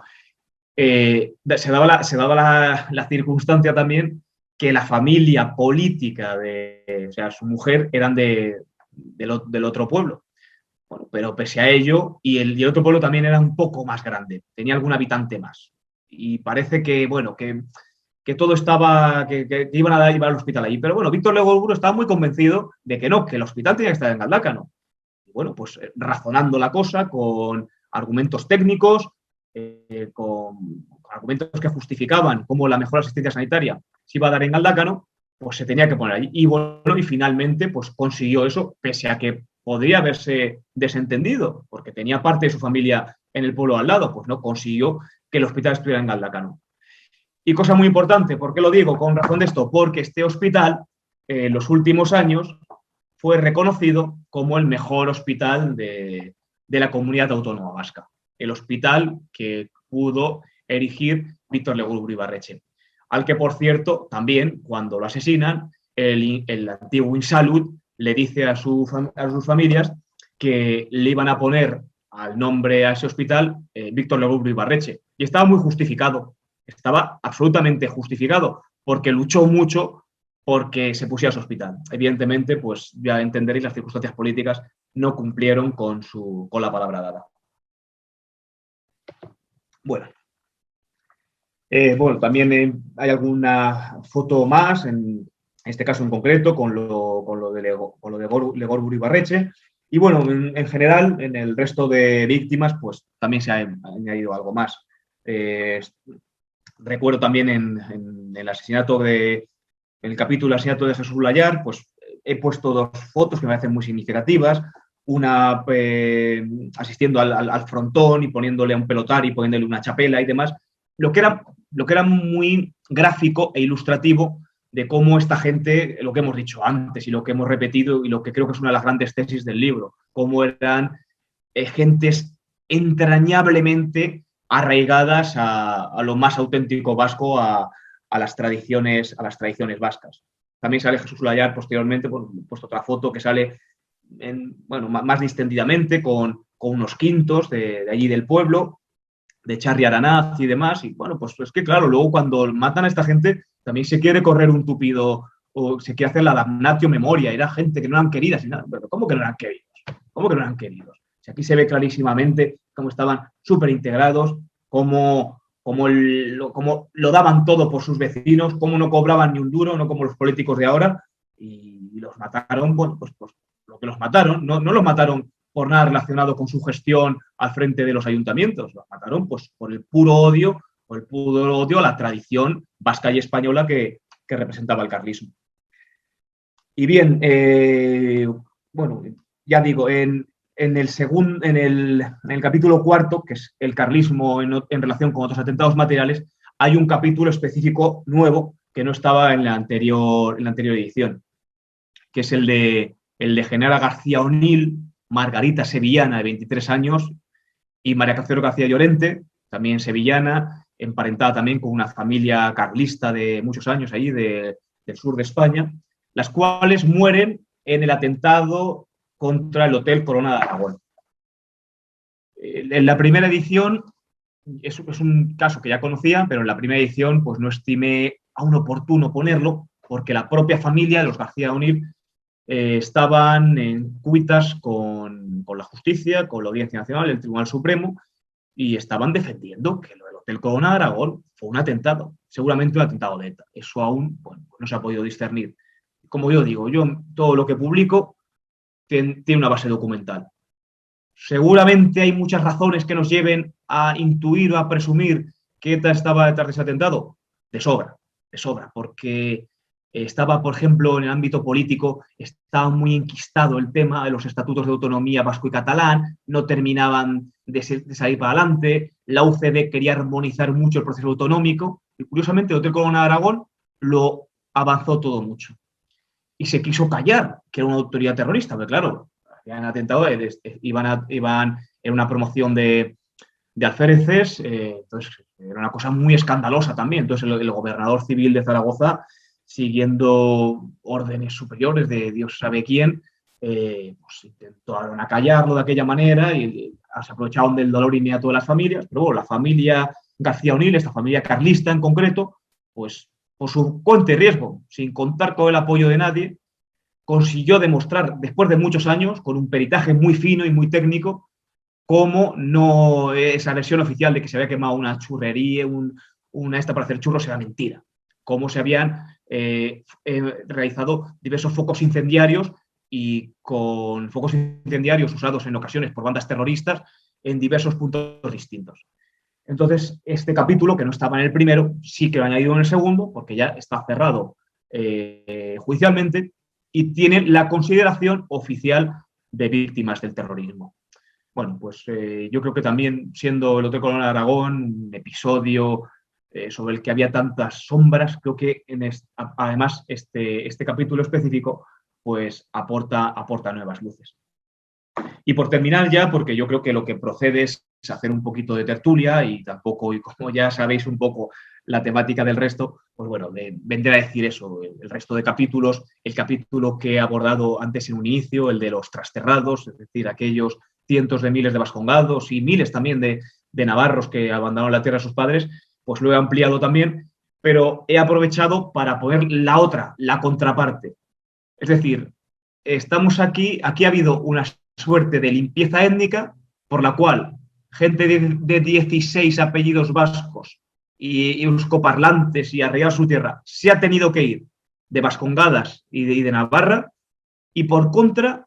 Se daba la circunstancia también que la familia política o sea, su mujer eran del otro pueblo. Bueno, pero pese a ello, y el otro pueblo también era un poco más grande, tenía algún habitante más. Y parece que, bueno, que todo estaba, que iban a llevar al hospital allí. Pero bueno, Víctor Legorburu estaba muy convencido de que no, que el hospital tenía que estar en Galdácano. Y bueno, pues razonando la cosa con argumentos técnicos, con argumentos que justificaban cómo la mejor asistencia sanitaria se iba a dar en Galdácano, pues se tenía que poner allí. Y bueno, y finalmente pues consiguió eso, pese a que podría haberse desentendido, porque tenía parte de su familia en el pueblo al lado, pues no consiguió que el hospital estuviera en Galdácano. Y cosa muy importante, ¿por qué lo digo con razón de esto? Porque este hospital, en los últimos años, fue reconocido como el mejor hospital de la comunidad autónoma vasca. El hospital que pudo erigir Víctor Legorburu Ibarretxe. Al que, por cierto, también, cuando lo asesinan, el antiguo Insalud le dice a sus familias que le iban a poner al nombre a ese hospital Víctor Legorburu Ibarretxe. Y estaba muy justificado. Estaba absolutamente justificado, porque luchó mucho porque se pusiera ese hospital. Evidentemente, pues ya entenderéis, las circunstancias políticas no cumplieron con la palabra dada. Bueno, también hay alguna foto más, en este caso en concreto, con lo de Legorburu Ibarretxe. Y bueno, en general, en el resto de víctimas, pues también se ha añadido algo más. Recuerdo también en el asesinato en el capítulo del asesinato de Jesús Layar, pues he puesto dos fotos que me parecen muy significativas. Una asistiendo al frontón y poniéndole a un pelotar y poniéndole una chapela y demás. Lo que era muy gráfico e ilustrativo de cómo esta gente, lo que hemos dicho antes y lo que hemos repetido y lo que creo que es una de las grandes tesis del libro, cómo eran gentes entrañablemente arraigadas a lo más auténtico vasco, a las tradiciones vascas. También sale Jesús Layar posteriormente, pues, he puesto otra foto que sale más distendidamente con unos quintos de allí del pueblo, de Charri Aranaz y demás. Y bueno, pues es que claro, luego cuando matan a esta gente también se quiere correr un tupido o se quiere hacer la damnatio memoria. Era gente que no eran queridas y nada. Pero ¿cómo que no eran queridos? ¿Cómo que no eran queridos? Si aquí se ve clarísimamente cómo estaban súper integrados, cómo lo daban todo por sus vecinos, cómo no cobraban ni un duro, no como los políticos de ahora, y los mataron, bueno, pues lo que los mataron, no los mataron por nada relacionado con su gestión al frente de los ayuntamientos, los mataron pues por el puro odio a la tradición vasca y española que representaba el carlismo. Y bien, bueno, ya digo, en el capítulo cuarto, que es el carlismo en relación con otros atentados materiales, hay un capítulo específico nuevo que no estaba en la anterior edición, que es el de Genara García O'Neill, Margarita sevillana, de 23 años, y María Cacero García Llorente, también sevillana, emparentada también con una familia carlista de muchos años allí del sur de España, las cuales mueren en el atentado contra el Hotel Corona de Aragón. En la primera edición, es un caso que ya conocía, pero en la primera edición pues no estimé aún oportuno ponerlo, porque la propia familia de los García O'Neill estaban en cuitas con la justicia, con la Audiencia Nacional, el Tribunal Supremo, y estaban defendiendo que lo del Hotel Corona de Aragón fue un atentado, seguramente un atentado de ETA. Eso aún no se ha podido discernir. Como yo digo, todo lo que publico tiene una base documental. Seguramente hay muchas razones que nos lleven a intuir o a presumir que ETA estaba detrás de ese atentado. De sobra, porque Estaba, por ejemplo, en el ámbito político, estaba muy enquistado el tema de los estatutos de autonomía vasco y catalán, no terminaban de salir para adelante, la UCD quería armonizar mucho el proceso autonómico y, curiosamente, el Hotel Corona de Aragón lo avanzó todo mucho. Y se quiso callar que era una autoridad terrorista, porque claro, habían atentado, iban en una promoción de alféreces, entonces era una cosa muy escandalosa también. Entonces el gobernador civil de Zaragoza, siguiendo órdenes superiores de Dios sabe quién, pues intentaron acallarlo de aquella manera y se aprovecharon del dolor inmediato de las familias. Pero bueno, la familia García O'Neill, esta familia carlista en concreto, pues por su cuenta y riesgo, sin contar con el apoyo de nadie, consiguió demostrar, después de muchos años, con un peritaje muy fino y muy técnico, cómo no esa versión oficial de que se había quemado una churrería, una esta para hacer churros, era mentira. Cómo se habían realizado diversos focos incendiarios y con focos incendiarios usados en ocasiones por bandas terroristas en diversos puntos distintos. Entonces, este capítulo, que no estaba en el primero, sí que lo he añadido en el segundo, porque ya está cerrado judicialmente y tiene la consideración oficial de víctimas del terrorismo. Bueno, pues yo creo que también, siendo el Hotel Corona de Aragón, un episodio sobre el que había tantas sombras, creo que además este capítulo específico pues aporta nuevas luces. Y por terminar ya, porque yo creo que lo que procede es hacer un poquito de tertulia y tampoco, y como ya sabéis un poco la temática del resto, pues bueno, vendré a decir eso, el resto de capítulos, el capítulo que he abordado antes en un inicio, el de los trasterrados, es decir, aquellos cientos de miles de vascongados y miles también de navarros que abandonaron la tierra a sus padres, pues lo he ampliado también, pero he aprovechado para poner la otra, la contraparte. Es decir, estamos aquí ha habido una suerte de limpieza étnica por la cual gente de 16 apellidos vascos y euskoparlantes y arraigar su tierra se ha tenido que ir de Vascongadas y de Navarra, y por contra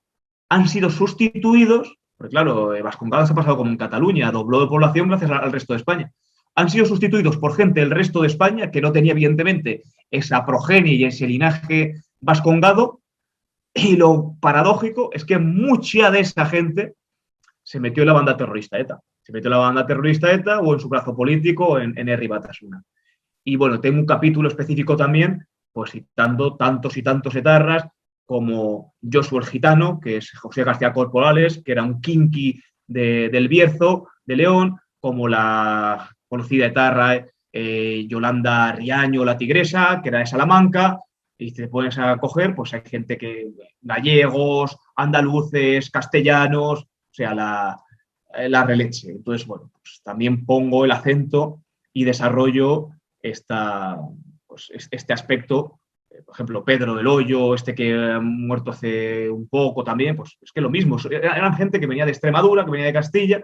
han sido sustituidos, porque claro, Vascongadas ha pasado como en Cataluña, dobló de población gracias al resto de España. Han sido sustituidos por gente del resto de España que no tenía evidentemente esa progenie y ese linaje vascongado. Y lo paradójico es que mucha de esa gente se metió en la banda terrorista ETA. Se metió en la banda terrorista ETA o en su brazo político en Herri Batasuna. Y bueno, tengo un capítulo específico también, pues citando tantos y tantos etarras como Josué el Gitano, que es José García Corporales, que era un kinky del Bierzo, de León, como la conocida etarra Yolanda Riaño, la tigresa, que era de Salamanca, y te pones a coger, pues hay gente que, gallegos, andaluces, castellanos, o sea, la releche. Entonces, bueno, pues también pongo el acento y desarrollo pues este aspecto. Por ejemplo, Pedro del Hoyo, este que ha muerto hace un poco también, pues es que lo mismo. Eran gente que venía de Extremadura, que venía de Castilla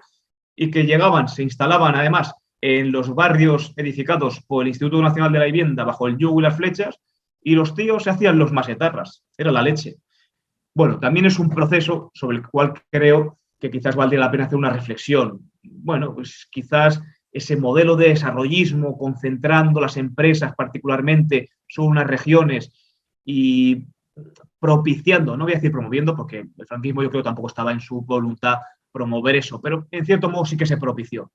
y que llegaban, se instalaban además en los barrios edificados por el Instituto Nacional de la Vivienda bajo el yugo y las flechas, y los tíos se hacían los masetarras. Era la leche. Bueno, también es un proceso sobre el cual creo que quizás valdría la pena hacer una reflexión. Bueno, pues quizás ese modelo de desarrollismo concentrando las empresas particularmente sobre unas regiones y propiciando, no voy a decir promoviendo, porque el franquismo yo creo tampoco estaba en su voluntad promover eso, pero en cierto modo sí que se propició.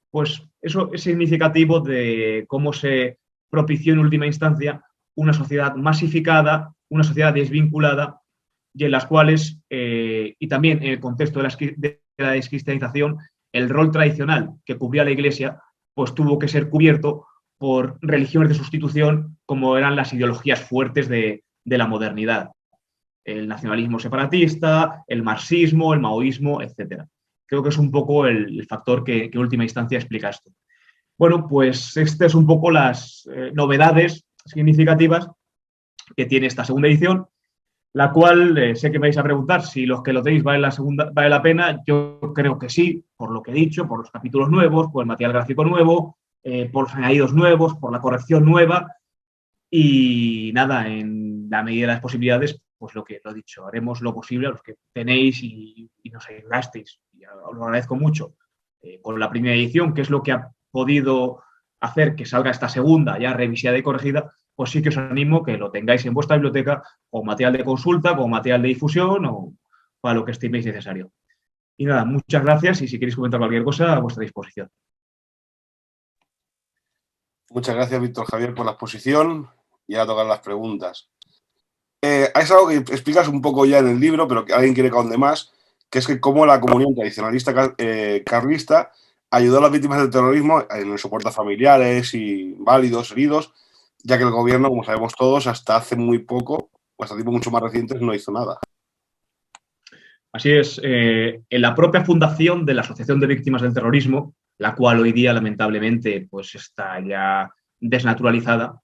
Pues eso es significativo de cómo se propició en última instancia una sociedad masificada, una sociedad desvinculada, y en las cuales, y también en el contexto de la descristianización, el rol tradicional que cubría la Iglesia, pues tuvo que ser cubierto por religiones de sustitución, como eran las ideologías fuertes de la modernidad. El nacionalismo separatista, el marxismo, el maoísmo, etc. Creo que es un poco el factor que en última instancia explica esto. Bueno, pues estas es un poco las novedades significativas que tiene esta segunda edición, la cual sé que me vais a preguntar si los que lo tenéis vale la pena. Yo creo que sí, por lo que he dicho, por los capítulos nuevos, por el material gráfico nuevo, por los añadidos nuevos, por la corrección nueva y nada, en la medida de las posibilidades, pues lo que lo he dicho, haremos lo posible a los que tenéis y nos ayudasteis. Y os lo agradezco mucho con la primera edición, que es lo que ha podido hacer que salga esta segunda ya revisada y corregida, pues sí que os animo que lo tengáis en vuestra biblioteca como material de consulta, como material de difusión o para lo que estiméis necesario. Y nada, muchas gracias y si queréis comentar cualquier cosa, a vuestra disposición. Muchas gracias, Víctor Javier, por la exposición y ahora tocan las preguntas. Es algo que explicas un poco ya en el libro, pero que alguien quiere que ahonde más, que es que cómo la comunión tradicionalista carlista ayudó a las víctimas del terrorismo en el soporte a familiares y válidos, heridos, ya que el gobierno, como sabemos todos, hasta hace muy poco, o hasta tiempos mucho más recientes, no hizo nada. Así es, en la propia fundación de la Asociación de Víctimas del Terrorismo, la cual hoy día lamentablemente pues está ya desnaturalizada,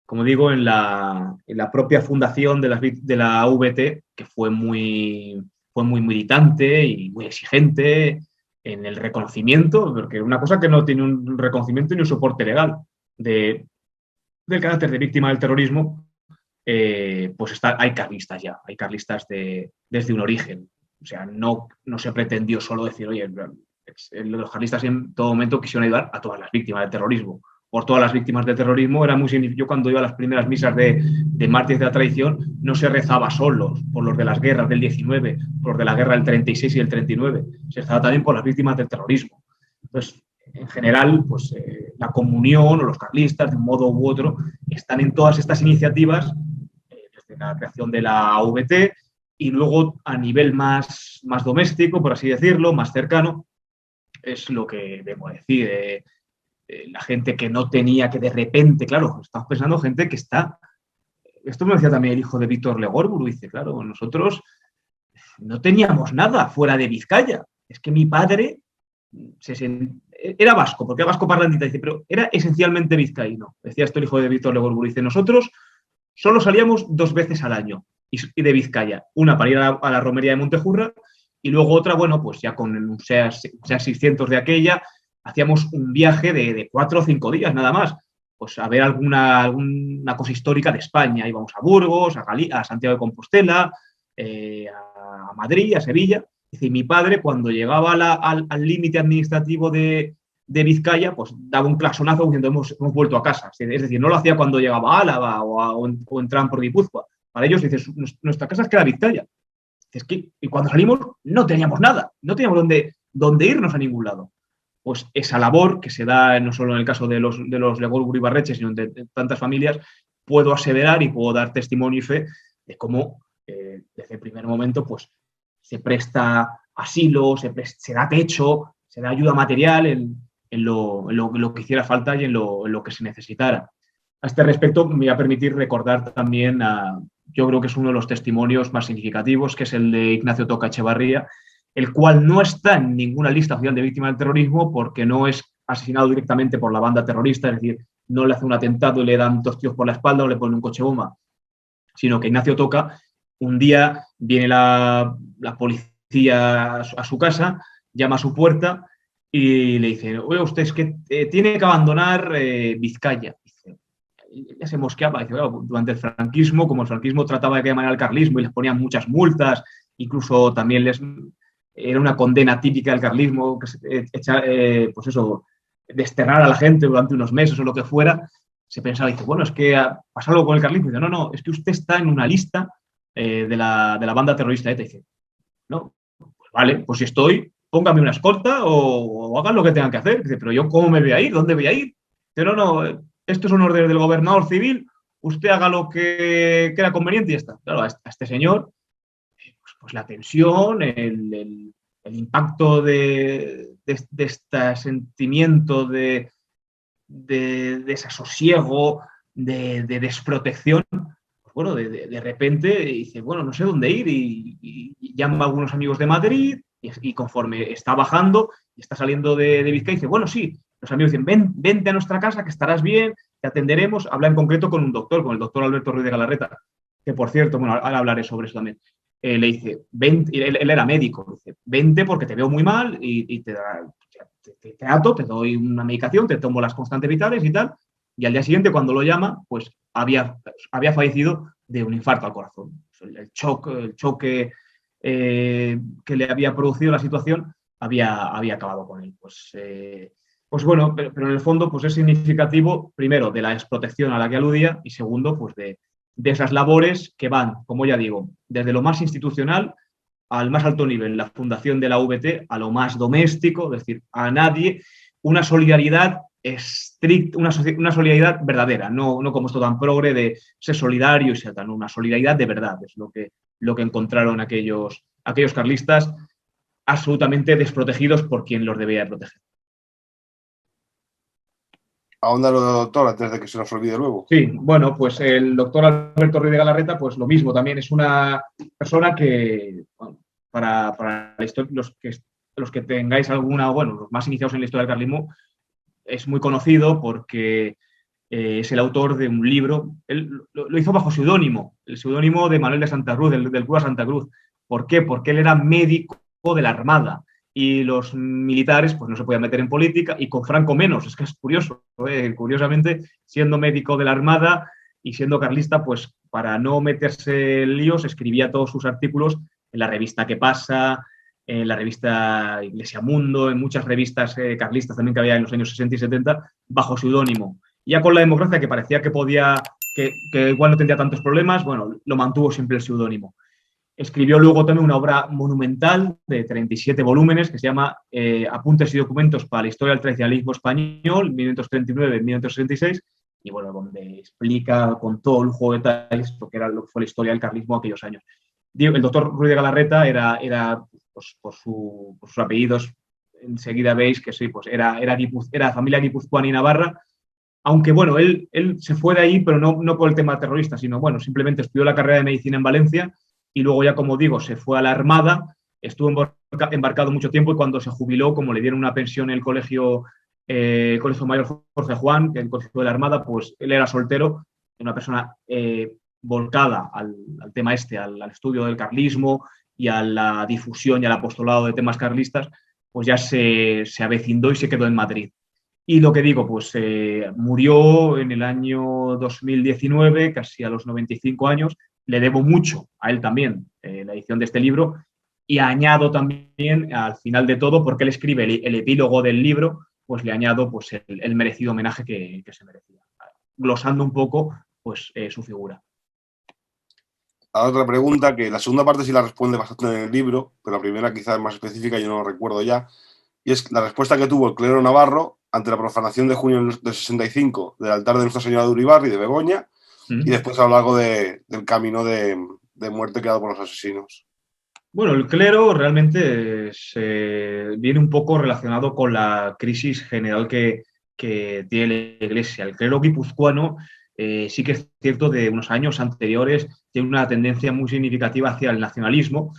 como digo, en la propia fundación de la AVT, que fue muy militante y muy exigente en el reconocimiento, porque una cosa que no tiene un reconocimiento ni un soporte legal del carácter de víctima del terrorismo, pues hay carlistas ya, hay carlistas desde un origen. O sea, no se pretendió solo decir, oye, los carlistas en todo momento quisieron ayudar a todas las víctimas del terrorismo. Por todas las víctimas del terrorismo era muy significativo. Yo cuando iba a las primeras misas de mártires de la tradición, no se rezaba solo por los de las guerras del 19, por los de la guerra del 36 y el 39, se rezaba también por las víctimas del terrorismo. Entonces, en general, pues la comunión o los carlistas, de un modo u otro, están en todas estas iniciativas, desde la creación de la AVT y luego a nivel más doméstico, por así decirlo, más cercano, es lo que vengo a decir. La gente que no tenía, que de repente, claro, estamos pensando gente que está... Esto me decía también el hijo de Víctor Legorguru, dice, claro, nosotros no teníamos nada fuera de Vizcaya. Es que mi padre era vasco, porque era vasco parlandita, dice, pero era esencialmente vizcaíno. Decía esto el hijo de Víctor Legorguru, dice, nosotros solo salíamos 2 veces al año y de Vizcaya, una para ir a la romería de Montejurra y luego otra, bueno, pues ya con un SEA 600 de aquella, hacíamos un viaje de 4 o 5 días nada más, pues a ver alguna cosa histórica de España. Íbamos a Burgos, a Santiago de Compostela, a Madrid, a Sevilla. Dice, mi padre, cuando llegaba al límite administrativo de Vizcaya, pues daba un claxonazo diciendo hemos vuelto a casa. Es decir, no lo hacía cuando llegaba a Álava o entraban por Guipúzcoa. Para ellos, dices, nuestra casa es que era Vizcaya. Y cuando salimos no teníamos nada, no teníamos dónde irnos a ningún lado. Pues esa labor que se da no solo en el caso de los Legorguru y Barreche, sino de tantas familias, puedo aseverar y puedo dar testimonio y fe de cómo desde el primer momento pues se presta asilo, se da techo, se da ayuda material en lo que hiciera falta y en lo que se necesitara. A este respecto me voy a permitir recordar también yo creo que es uno de los testimonios más significativos, que es el de Ignacio Toca Echevarría, el cual no está en ninguna lista oficial de víctimas del terrorismo porque no es asesinado directamente por la banda terrorista, es decir, no le hace un atentado y le dan 2 tiros por la espalda o le ponen un coche bomba, sino que Ignacio Toca, un día viene la policía a su casa, llama a su puerta y le dice, oye, usted es que tiene que abandonar Vizcaya. Ya se mosqueaba, dice, bueno, durante el franquismo, como el franquismo trataba de llamar al carlismo y les ponían muchas multas, incluso también era una condena típica del carlismo, pues eso, desterrar a la gente durante unos meses o lo que fuera. Se pensaba, dice, bueno, es que pasa algo con el carlismo. Dice, no, es que usted está en una lista de la banda terrorista ETA. Dice, no, pues vale, pues si estoy, póngame una escolta o hagan lo que tengan que hacer. Dice, pero yo, ¿cómo me voy a ir? ¿Dónde voy a ir? Dice, no, esto es un orden del gobernador civil, usted haga lo que crea conveniente y ya está. Claro, a este señor, pues la tensión, el impacto de este sentimiento de desasosiego, de desprotección, pues bueno, de repente dice, bueno, no sé dónde ir y llama a algunos amigos de Madrid y conforme está bajando y está saliendo de Vizcaya, dice, bueno, sí, los amigos dicen, vente a nuestra casa que estarás bien, te atenderemos. Habla en concreto con un doctor, con el doctor Alberto Ruiz de Galarreta, que por cierto, bueno, ahora hablaré sobre eso también. Le dice, vente, él era médico, dice, vente porque te veo muy mal y te trato, te doy una medicación, te tomo las constantes vitales y tal. Y al día siguiente, cuando lo llama, pues había fallecido de un infarto al corazón. El choque que le había producido la situación había acabado con él. Pues Pues bueno, pero en el fondo pues es significativo, primero, de la desprotección a la que aludía y segundo, pues de esas labores que van, como ya digo, desde lo más institucional al más alto nivel, la fundación de la VT, a lo más doméstico, es decir, a nadie, una solidaridad estricta, una solidaridad verdadera, no como esto tan progre de ser solidario y ser tan, una solidaridad de verdad, es lo que encontraron aquellos carlistas absolutamente desprotegidos por quien los debía proteger. Ahonda lo de doctor antes de que se nos olvide luego. Sí, bueno, pues el doctor Alberto Ruiz de Galarreta, pues lo mismo, también es una persona que, bueno, para la historia, los que tengáis alguna, bueno, los más iniciados en la historia del carlismo, es muy conocido porque es el autor de un libro, él lo hizo bajo seudónimo, el seudónimo de Manuel de Santa Cruz, del cura Santa Cruz. ¿Por qué? Porque él era médico de la Armada y los militares pues no se podían meter en política y con Franco menos, es que es curioso, curiosamente siendo médico de la Armada y siendo carlista pues para no meterse en líos escribía todos sus artículos en la revista ¿Qué pasa?, en la revista Iglesia Mundo, en muchas revistas carlistas también que había en los años 60 y 70 bajo seudónimo. Ya con la democracia que parecía que podía, que igual no tendría tantos problemas, bueno, lo mantuvo siempre el seudónimo. Escribió luego también una obra monumental de 37 volúmenes que se llama Apuntes y documentos para la historia del tradicionalismo español, 1939-1966, y bueno, donde explica con todo lujo de detalles lo que fue la historia del carlismo aquellos años. El doctor Ruiz de Galarreta era pues, por sus apellidos, enseguida veis que sí, pues era familia guipuzcoana y navarra, aunque bueno, él se fue de ahí, pero no por el tema terrorista, sino bueno, simplemente estudió la carrera de medicina en Valencia y luego ya, como digo, se fue a la Armada, estuvo embarcado mucho tiempo y cuando se jubiló, como le dieron una pensión en el Colegio Mayor Jorge Juan, el Colegio de la Armada, pues él era soltero, una persona volcada al tema al estudio del carlismo y a la difusión y al apostolado de temas carlistas, pues ya se avecindó y se quedó en Madrid. Y lo que digo, pues murió en el año 2019, casi a los 95 años. Le debo mucho a él también la edición de este libro y añado también al final de todo, porque él escribe el epílogo del libro, pues le añado pues, el merecido homenaje que se merecía, glosando un poco pues, su figura. A otra pregunta, que la segunda parte sí la responde bastante en el libro, pero la primera quizás es más específica, yo no lo recuerdo ya, y es la respuesta que tuvo el clero navarro ante la profanación de junio del 65 del altar de Nuestra Señora de Uribarri de Begoña, y después a lo largo del camino de muerte creado por los asesinos. Bueno, el clero realmente viene un poco relacionado con la crisis general que tiene la Iglesia. El clero guipuzcoano sí que es cierto de unos años anteriores tiene una tendencia muy significativa hacia el nacionalismo,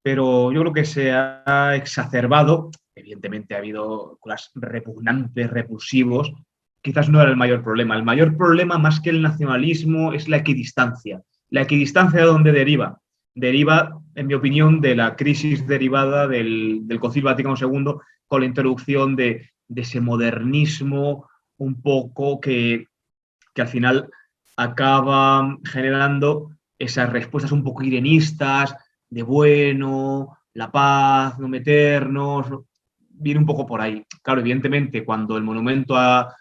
pero yo creo que se ha exacerbado. Evidentemente ha habido curas repugnantes, repulsivos. Quizás no era el mayor problema. El mayor problema, más que el nacionalismo, es la equidistancia. La equidistancia, ¿de dónde deriva? Deriva, en mi opinión, de la crisis derivada del Concilio Vaticano II con la introducción de ese modernismo un poco que al final acaba generando esas respuestas un poco irenistas, de bueno, la paz, no meternos, viene un poco por ahí. Claro, evidentemente, cuando el monumento a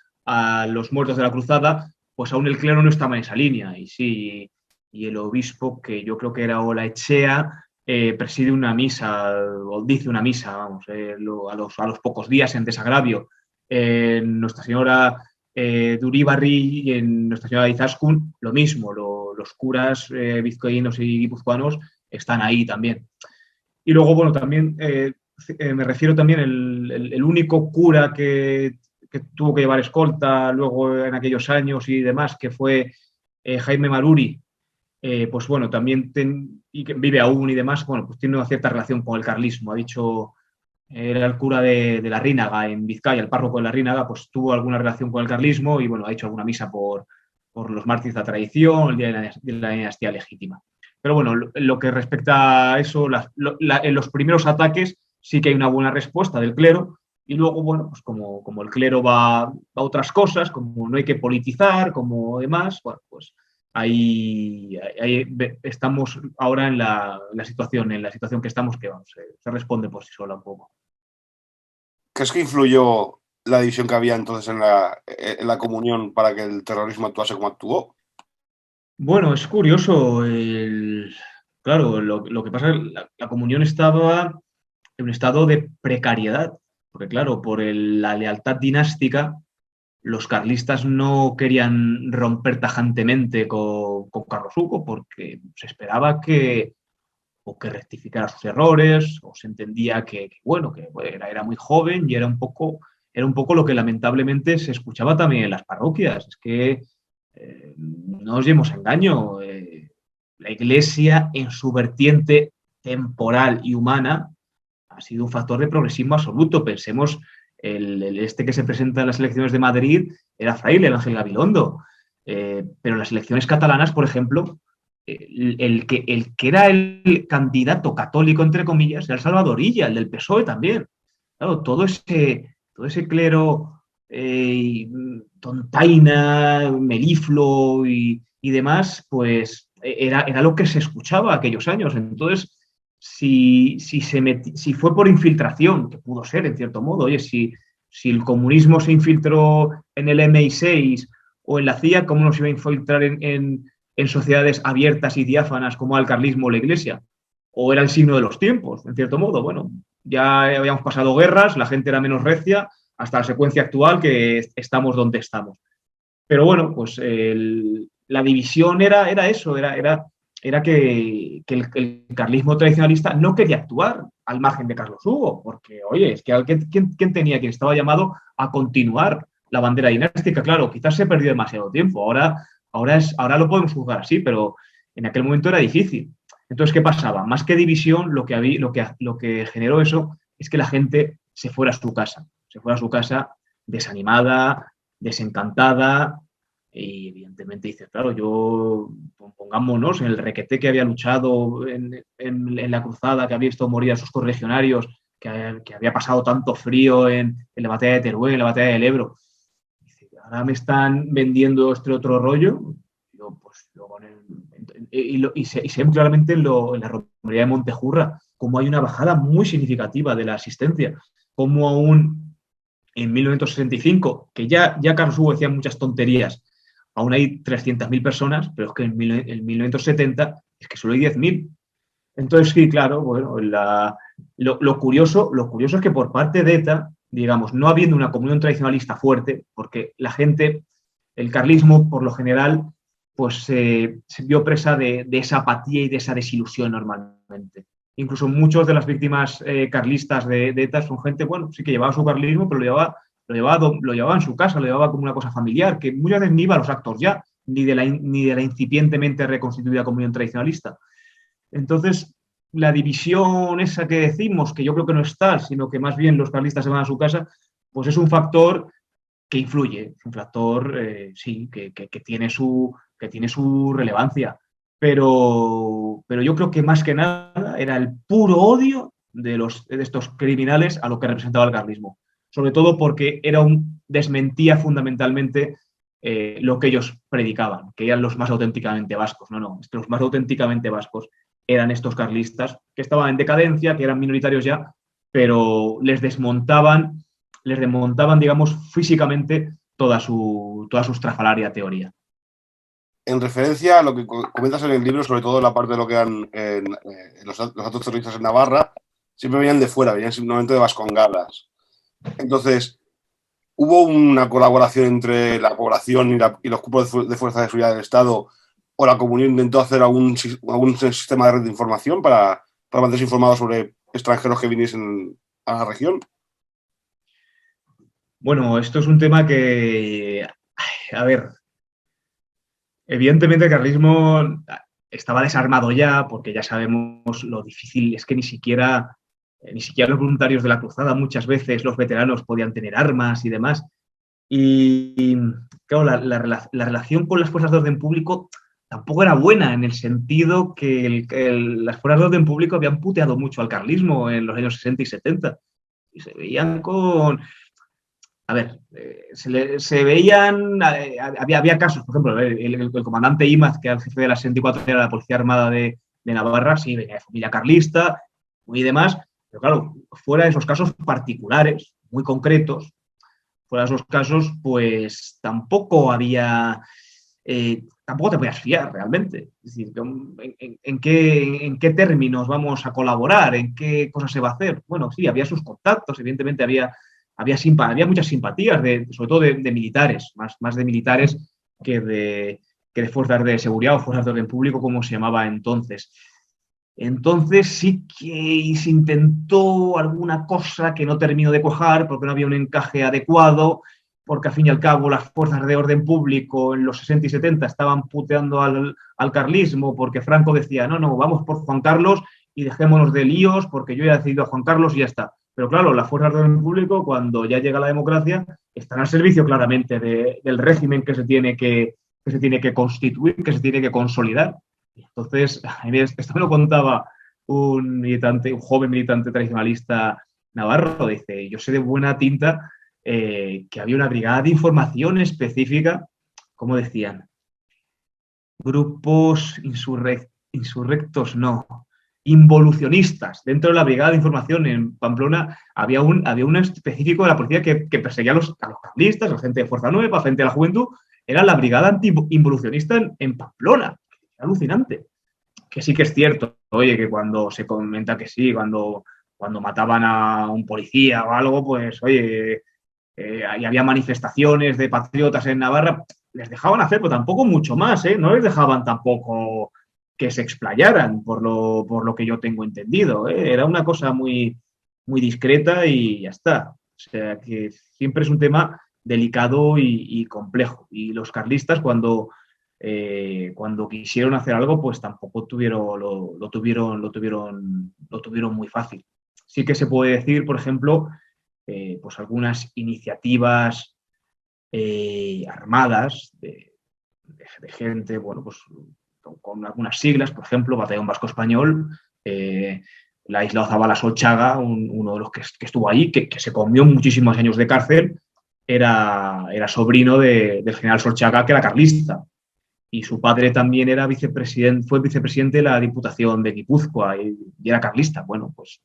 los muertos de la cruzada, pues aún el clero no estaba en esa línea. Y sí, y el obispo, que yo creo que era Olaechea, preside una misa, o dice una misa, vamos, a los pocos días en desagravio. Nuestra Señora de Uribarri y en Nuestra Señora de Izaskun, lo mismo, los curas vizcaínos y guipuzcoanos están ahí también. Y luego, bueno, también me refiero también el único cura que tuvo que llevar escolta luego en aquellos años y demás, que fue Jaime Maruri, pues bueno, también y que vive aún y demás, bueno, pues tiene una cierta relación con el carlismo. Ha dicho, era el cura de la Rínaga en Vizcaya, el párroco de la Rínaga, pues tuvo alguna relación con el carlismo y bueno, ha hecho alguna misa por los mártires de la tradición, el día de la dinastía legítima. Pero bueno, lo que respecta a eso, en los primeros ataques sí que hay una buena respuesta del clero y luego, bueno, pues como el clero va a otras cosas, como no hay que politizar, como demás, bueno, pues ahí estamos ahora en la situación que estamos, que vamos, se responde por sí sola un poco. ¿Crees que influyó la división que había entonces en la comunión para que el terrorismo actuase como actuó? Bueno, es curioso. Claro, lo que pasa es que la comunión estaba en un estado de precariedad, porque claro, por la lealtad dinástica, los carlistas no querían romper tajantemente con Carlos Hugo porque se esperaba que o que rectificara sus errores, o se entendía bueno, que era muy joven y era un poco lo que lamentablemente se escuchaba también en las parroquias. Es que no os llevemos engaño, la Iglesia en su vertiente temporal y humana ha sido un factor de progresismo absoluto. Pensemos, este que se presenta en las elecciones de Madrid era Fraile, el Ángel Gabilondo. Pero en las elecciones catalanas, por ejemplo, el que era el candidato católico, entre comillas, era el Salvador Illa, el del PSOE también. Claro, todo ese clero tontaina, melifluo y demás, pues era lo que se escuchaba aquellos años. Entonces, si fue por infiltración, que pudo ser en cierto modo, oye, si el comunismo se infiltró en el MI6 o en la CIA, ¿cómo no se iba a infiltrar en sociedades abiertas y diáfanas como el carlismo o la Iglesia? O era el signo de los tiempos, en cierto modo. Bueno, ya habíamos pasado guerras, la gente era menos recia, hasta la secuencia actual que estamos donde estamos. Pero bueno, pues la división era eso, era que el carlismo tradicionalista no quería actuar al margen de Carlos Hugo, porque, oye, es que ¿quién estaba llamado a continuar la bandera dinástica? Claro, quizás se perdió demasiado tiempo, ahora lo podemos juzgar así, pero en aquel momento era difícil. Entonces, ¿qué pasaba? Más que división, lo que generó eso es que la gente se fuera a su casa desanimada, desencantada, y evidentemente dice, claro, pongámonos en el Requeté que había luchado en la cruzada, que había visto morir a sus correligionarios, que había pasado tanto frío en la batalla de Teruel, en la batalla del Ebro. Dice, ahora me están vendiendo este otro rollo. Y se ve claramente en la romería de Montejurra, como hay una bajada muy significativa de la asistencia, como aún en 1965, que ya Carlos Hugo decía muchas tonterías, aún hay 300.000 personas, pero es que en 1970 es que solo hay 10.000. Entonces, sí, claro, bueno, lo curioso es que por parte de ETA, digamos, no habiendo una comunión tradicionalista fuerte, porque la gente, el carlismo, por lo general, pues se vio presa de esa apatía y de esa desilusión normalmente. Incluso muchos de las víctimas carlistas de ETA son gente, bueno, sí que llevaba su carlismo, pero lo llevaba en su casa, lo llevaba como una cosa familiar, que muchas veces ni iba a los actos ya, ni de la incipientemente reconstituida comunión tradicionalista. Entonces, la división esa que decimos, que yo creo que no es tal, sino que más bien los carlistas se van a su casa, pues es un factor que influye, es un factor, sí, que tiene su relevancia. Pero yo creo que más que nada era el puro odio de estos criminales a lo que representaba el carlismo. Sobre todo porque desmentía fundamentalmente lo que ellos predicaban, que eran los más auténticamente vascos. No, es que los más auténticamente vascos eran estos carlistas que estaban en decadencia, que eran minoritarios ya, pero les desmontaban, digamos, físicamente toda su estrafalaria teoría. En referencia a lo que comentas en el libro, sobre todo la parte de lo que eran los actos terroristas en Navarra, siempre venían de fuera, venían simplemente de Vascongadas. Entonces, ¿hubo una colaboración entre la población y los grupos de fuerza de seguridad del Estado, o la comunión intentó hacer algún sistema de red de información para mantenerse informados sobre extranjeros que viniesen a la región? Bueno, esto es un tema que, a ver, evidentemente el carlismo estaba desarmado ya, porque ya sabemos lo difícil, es que ni siquiera los voluntarios de la cruzada, muchas veces los veteranos podían tener armas y demás. Y claro, la relación con las fuerzas de orden público tampoco era buena, en el sentido que las fuerzas de orden público habían puteado mucho al carlismo en los años 60 y 70. Y se veían con... A ver, se veían... Había casos, por ejemplo, el comandante Imaz, que era el jefe de la 64 de la Policía Armada de Navarra, sí, venía de familia carlista y demás, pero claro, fuera de esos casos particulares, muy concretos, fuera de esos casos, pues tampoco había, tampoco te podías fiar realmente. Es decir, en qué términos vamos a colaborar? ¿En qué cosas se va a hacer? Bueno, sí, había sus contactos, evidentemente había muchas simpatías, sobre todo de militares, más de militares que de fuerzas de seguridad o fuerzas de orden público, como se llamaba entonces. Entonces sí que se intentó alguna cosa que no terminó de cuajar porque no había un encaje adecuado, porque al fin y al cabo las fuerzas de orden público en los 60 y 70 estaban puteando al carlismo porque Franco decía, no, vamos por Juan Carlos y dejémonos de líos porque yo he decidido a Juan Carlos y ya está. Pero claro, las fuerzas de orden público, cuando ya llega la democracia, están al servicio claramente del régimen que se tiene que constituir, que se tiene que consolidar. Entonces, esto me lo contaba un joven militante tradicionalista navarro, dice, yo sé de buena tinta que había una brigada de información específica, como decían, grupos insurrectos, no, involucionistas. Dentro de la brigada de información en Pamplona había un específico de la policía que perseguía a los carlistas, a la gente de Fuerza Nueva, gente de la juventud. Era la brigada anti-involucionista en Pamplona. Alucinante. Que sí que es cierto, oye, que cuando se comenta que sí, cuando mataban a un policía o algo, pues, oye, y había manifestaciones de patriotas en Navarra, les dejaban hacer, pero tampoco mucho más, ¿eh? No les dejaban tampoco que se explayaran, por lo que yo tengo entendido, ¿eh? Era una cosa muy, muy discreta y ya está. O sea, que siempre es un tema delicado y complejo. Y los carlistas, cuando quisieron hacer algo, pues tampoco lo tuvieron muy fácil. Sí que se puede decir, por ejemplo, pues algunas iniciativas armadas de gente, bueno, pues con algunas siglas, por ejemplo, Batallón Vasco Español, la isla Zabala Solchaga, uno de los que estuvo ahí, que se comió muchísimos años de cárcel, era sobrino del general Solchaga, que era carlista. Y su padre también fue vicepresidente de la Diputación de Guipúzcoa y era carlista. Bueno, pues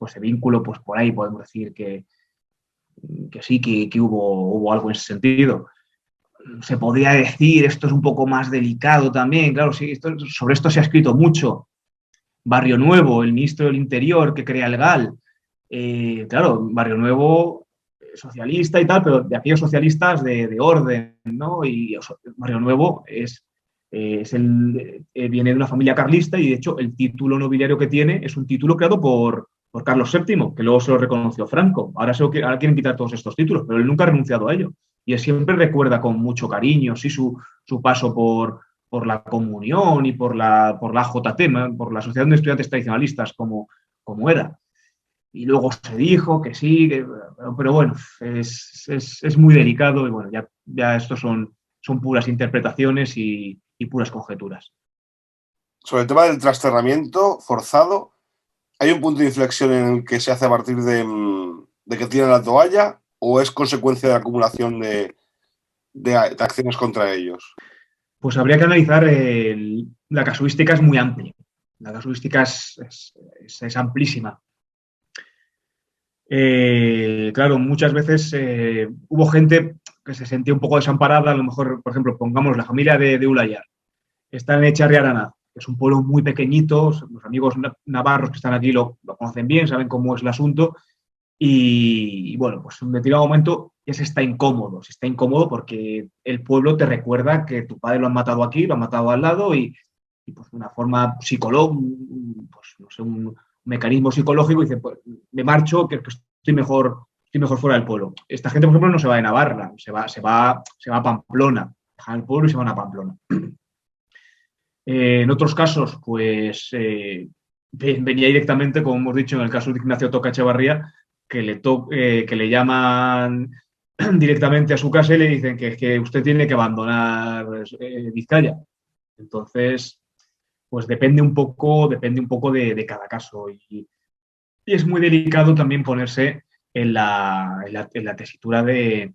ese vínculo, pues por ahí podemos decir que sí, que hubo algo en ese sentido. Se podría decir, esto es un poco más delicado también, claro, sí, sobre esto se ha escrito mucho. Barrio Nuevo, el ministro del Interior que crea el GAL. Claro, Barrio Nuevo, socialista y tal, pero de aquellos socialistas de orden, ¿no? Y Barrio Nuevo viene de una familia carlista y, de hecho, el título nobiliario que tiene es un título creado por Carlos VII, que luego se lo reconoció Franco. Ahora quieren quitar todos estos títulos, pero él nunca ha renunciado a ello. Y él siempre recuerda con mucho cariño, sí, su paso por la Comunión y por la JT, por la Asociación de Estudiantes Tradicionalistas, como era. Y luego se dijo que sí, pero bueno, es muy delicado y bueno, ya estos son puras interpretaciones y puras conjeturas. Sobre el tema del trasterramiento forzado, ¿hay un punto de inflexión en el que se hace a partir de que tiran la toalla o es consecuencia de la acumulación de acciones contra ellos? Pues habría que analizar, la casuística es muy amplia, la casuística es amplísima. Claro, muchas veces hubo gente que se sentía un poco desamparada, a lo mejor, por ejemplo, pongamos la familia de Ulayar, está en Echarri Aranaz, que es un pueblo muy pequeñito, los amigos navarros que están aquí lo conocen bien, saben cómo es el asunto, y bueno, pues en determinado momento ya se está incómodo porque el pueblo te recuerda que tu padre lo han matado aquí, lo han matado al lado y pues de una forma psicológica, pues no sé, un mecanismo psicológico, y dice, pues me marcho, que estoy mejor fuera del pueblo. Esta gente, por ejemplo, no se va de Navarra, se va a Pamplona, dejan el pueblo y se van a Pamplona. En otros casos, pues venía directamente, como hemos dicho, en el caso de Ignacio Toca Echevarría, que le llaman directamente a su casa y le dicen que usted tiene que abandonar Vizcaya. Entonces, pues depende un poco de cada caso y es muy delicado también ponerse en la tesitura de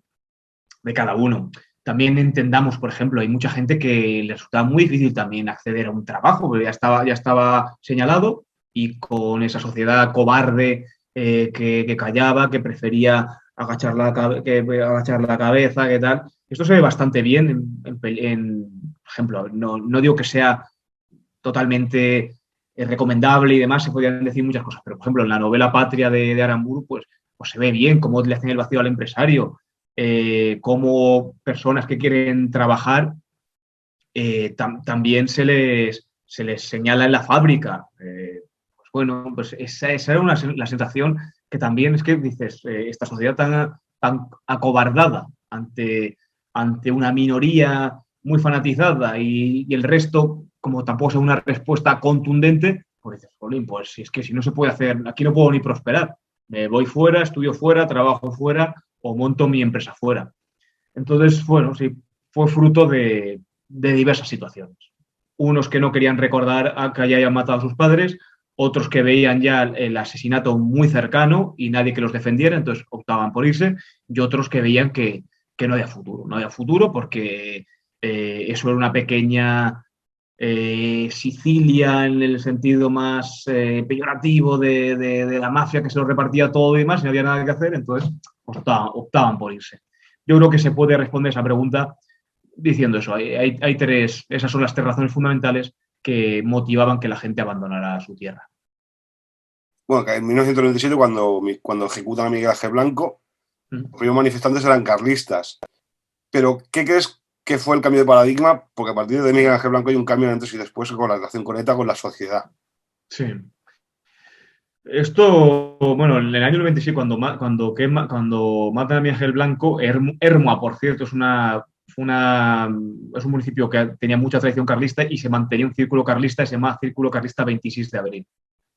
cada uno. También entendamos, por ejemplo, hay mucha gente que le resulta muy difícil también acceder a un trabajo, porque ya estaba señalado y con esa sociedad cobarde que callaba, que prefería agachar la cabeza, qué tal. Esto se ve bastante bien por ejemplo, no digo que sea totalmente recomendable y demás, se podrían decir muchas cosas, pero por ejemplo en la novela Patria de Aramburu, pues se ve bien cómo le hacen el vacío al empresario, cómo personas que quieren trabajar también se les señala en la fábrica. Pues bueno, pues esa era la sensación que también es que dices, esta sociedad tan acobardada ante una minoría muy fanatizada y el resto, como tampoco es una respuesta contundente, pues dices, jolín, pues si es que si no se puede hacer, aquí no puedo ni prosperar. Me voy fuera, estudio fuera, trabajo fuera o monto mi empresa fuera. Entonces, bueno, sí, fue fruto de diversas situaciones. Unos que no querían recordar a que hayan matado a sus padres, otros que veían ya el asesinato muy cercano y nadie que los defendiera, entonces optaban por irse, y otros que veían que no había futuro. No había futuro porque eso era una pequeña Sicilia en el sentido más peyorativo de la mafia que se lo repartía todo y demás, y no había nada que hacer, entonces optaban por irse. Yo creo que se puede responder esa pregunta diciendo eso. Hay tres, esas son las tres razones fundamentales que motivaban que la gente abandonara su tierra. Bueno, que en 1997, cuando ejecutan a Miguel Ángel Blanco, los primeros manifestantes eran carlistas. Pero, ¿qué crees que fue el cambio de paradigma? Porque a partir de Miguel Ángel Blanco hay un cambio antes y después con la relación con ETA, con la sociedad. Sí. Esto, bueno, en el año 96, cuando matan a Miguel Ángel Blanco, Ermua, por cierto, es un municipio que tenía mucha tradición carlista y se mantenía un círculo carlista, se llama Círculo Carlista 26 de Abril.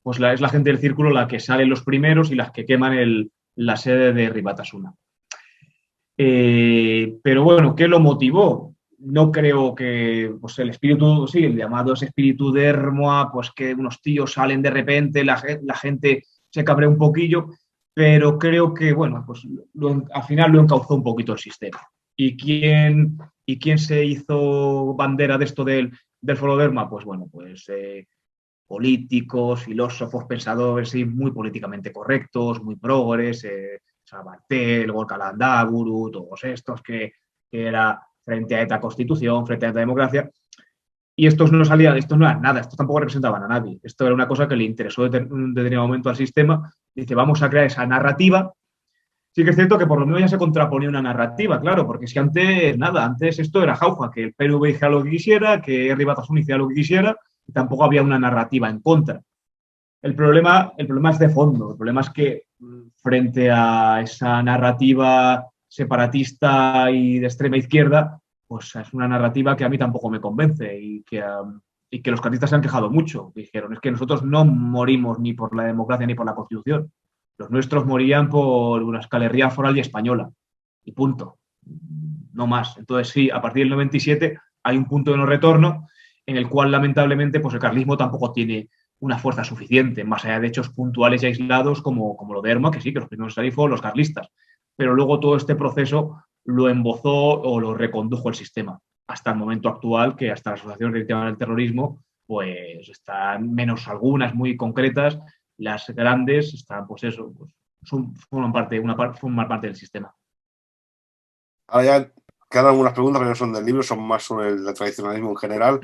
Pues es la gente del círculo la que salen los primeros y las que queman la sede de Ribatasuna. Pero bueno, ¿qué lo motivó? No creo que pues el espíritu, sí, el llamado ese espíritu de Ermua, pues que unos tíos salen de repente, la gente se cabrea un poquillo, pero creo que, bueno, pues al final lo encauzó un poquito el sistema. ¿Y quién se hizo bandera de esto del Foro de Ermua? Pues bueno, pues políticos, filósofos, pensadores, sí, muy políticamente correctos, muy progres, Sabater, Gorka Landaburu, todos estos que era frente a esta constitución, frente a esta democracia. Y estos no eran nada, estos tampoco representaban a nadie. Esto era una cosa que le interesó en un determinado momento al sistema. Dice, vamos a crear esa narrativa. Sí que es cierto que por lo menos ya se contraponía una narrativa, claro, porque es que antes esto era jauja, que el PNV hiciera lo que quisiera, que Ribatasuna hiciera lo que quisiera, y tampoco había una narrativa en contra. El problema es de fondo. El problema es que frente a esa narrativa separatista y de extrema izquierda, pues es una narrativa que a mí tampoco me convence y que los carlistas se han quejado mucho. Dijeron, es que nosotros no morimos ni por la democracia ni por la Constitución. Los nuestros morían por una escalería foral y española. Y punto. No más. Entonces sí, a partir del 97 hay un punto de no retorno en el cual lamentablemente pues el carlismo tampoco tiene una fuerza suficiente, más allá de hechos puntuales y aislados como lo de Ermua, que sí, que los primeros salir fueron los carlistas. Pero luego todo este proceso lo embozó o lo recondujo el sistema, hasta el momento actual, que hasta la Asociación Relativa al Terrorismo, pues están menos algunas muy concretas, las grandes están, pues eso, pues forman parte del sistema. Ahora ya quedan algunas preguntas que no son del libro, son más sobre el tradicionalismo en general.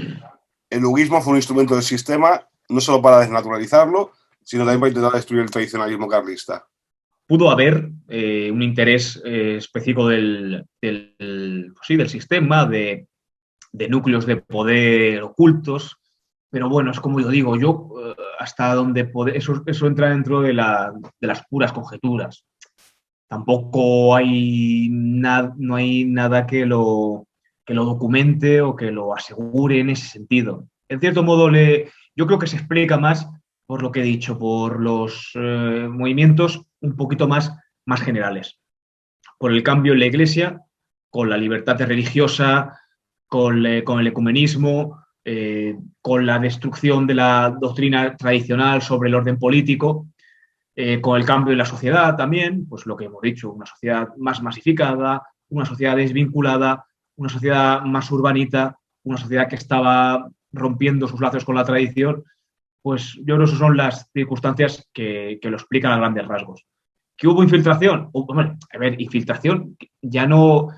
El huguismo fue un instrumento del sistema, no solo para desnaturalizarlo, sino también para intentar destruir el tradicionalismo carlista. Pudo haber un interés específico del sistema, de núcleos de poder ocultos, pero bueno, es como yo digo, hasta donde eso entra dentro de las puras conjeturas. Tampoco no hay nada que lo documente o que lo asegure en ese sentido. En cierto modo, yo creo que se explica más por lo que he dicho, por los movimientos un poquito más generales. Por el cambio en la Iglesia, con la libertad religiosa, con el ecumenismo, con la destrucción de la doctrina tradicional sobre el orden político, con el cambio en la sociedad también, pues lo que hemos dicho, una sociedad más masificada, una sociedad desvinculada, una sociedad más urbanita, una sociedad que estaba rompiendo sus lazos con la tradición, pues yo creo que esas son las circunstancias que lo explican a grandes rasgos. ¿Que hubo infiltración? Bueno, a ver, infiltración, ya no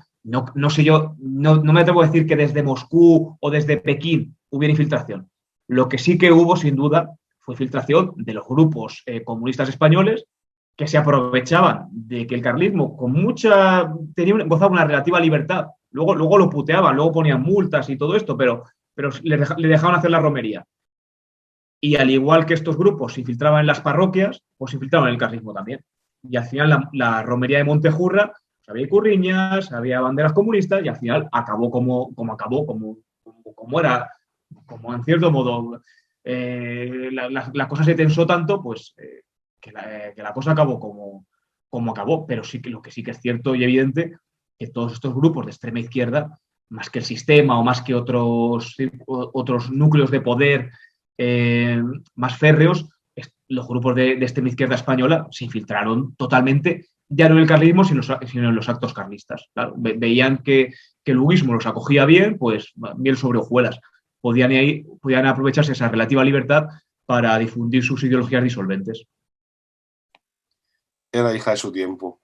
sé yo, no me atrevo a decir que desde Moscú o desde Pekín hubiera infiltración. Lo que sí que hubo, sin duda, fue infiltración de los grupos comunistas españoles que se aprovechaban de que el carlismo gozaba una relativa libertad. Luego lo puteaban, luego ponían multas y todo esto, pero le dejaban hacer la romería. Y al igual que estos grupos se infiltraban en las parroquias, pues se infiltraban en el carlismo también. Y al final la romería de Montejurra, pues había curriñas, había banderas comunistas y al final acabó acabó, como era, como en cierto modo la cosa se tensó tanto, pues que la cosa acabó como acabó. Pero sí que lo que sí que es cierto y evidente que todos estos grupos de extrema izquierda, más que el sistema o más que otros núcleos de poder más férreos, los grupos de extrema izquierda española se infiltraron totalmente, ya no en el carlismo, sino en los actos carlistas. Claro, veían que el huguismo los acogía bien, pues miel sobre hojuelas. Podían aprovecharse esa relativa libertad para difundir sus ideologías disolventes. Era hija de su tiempo.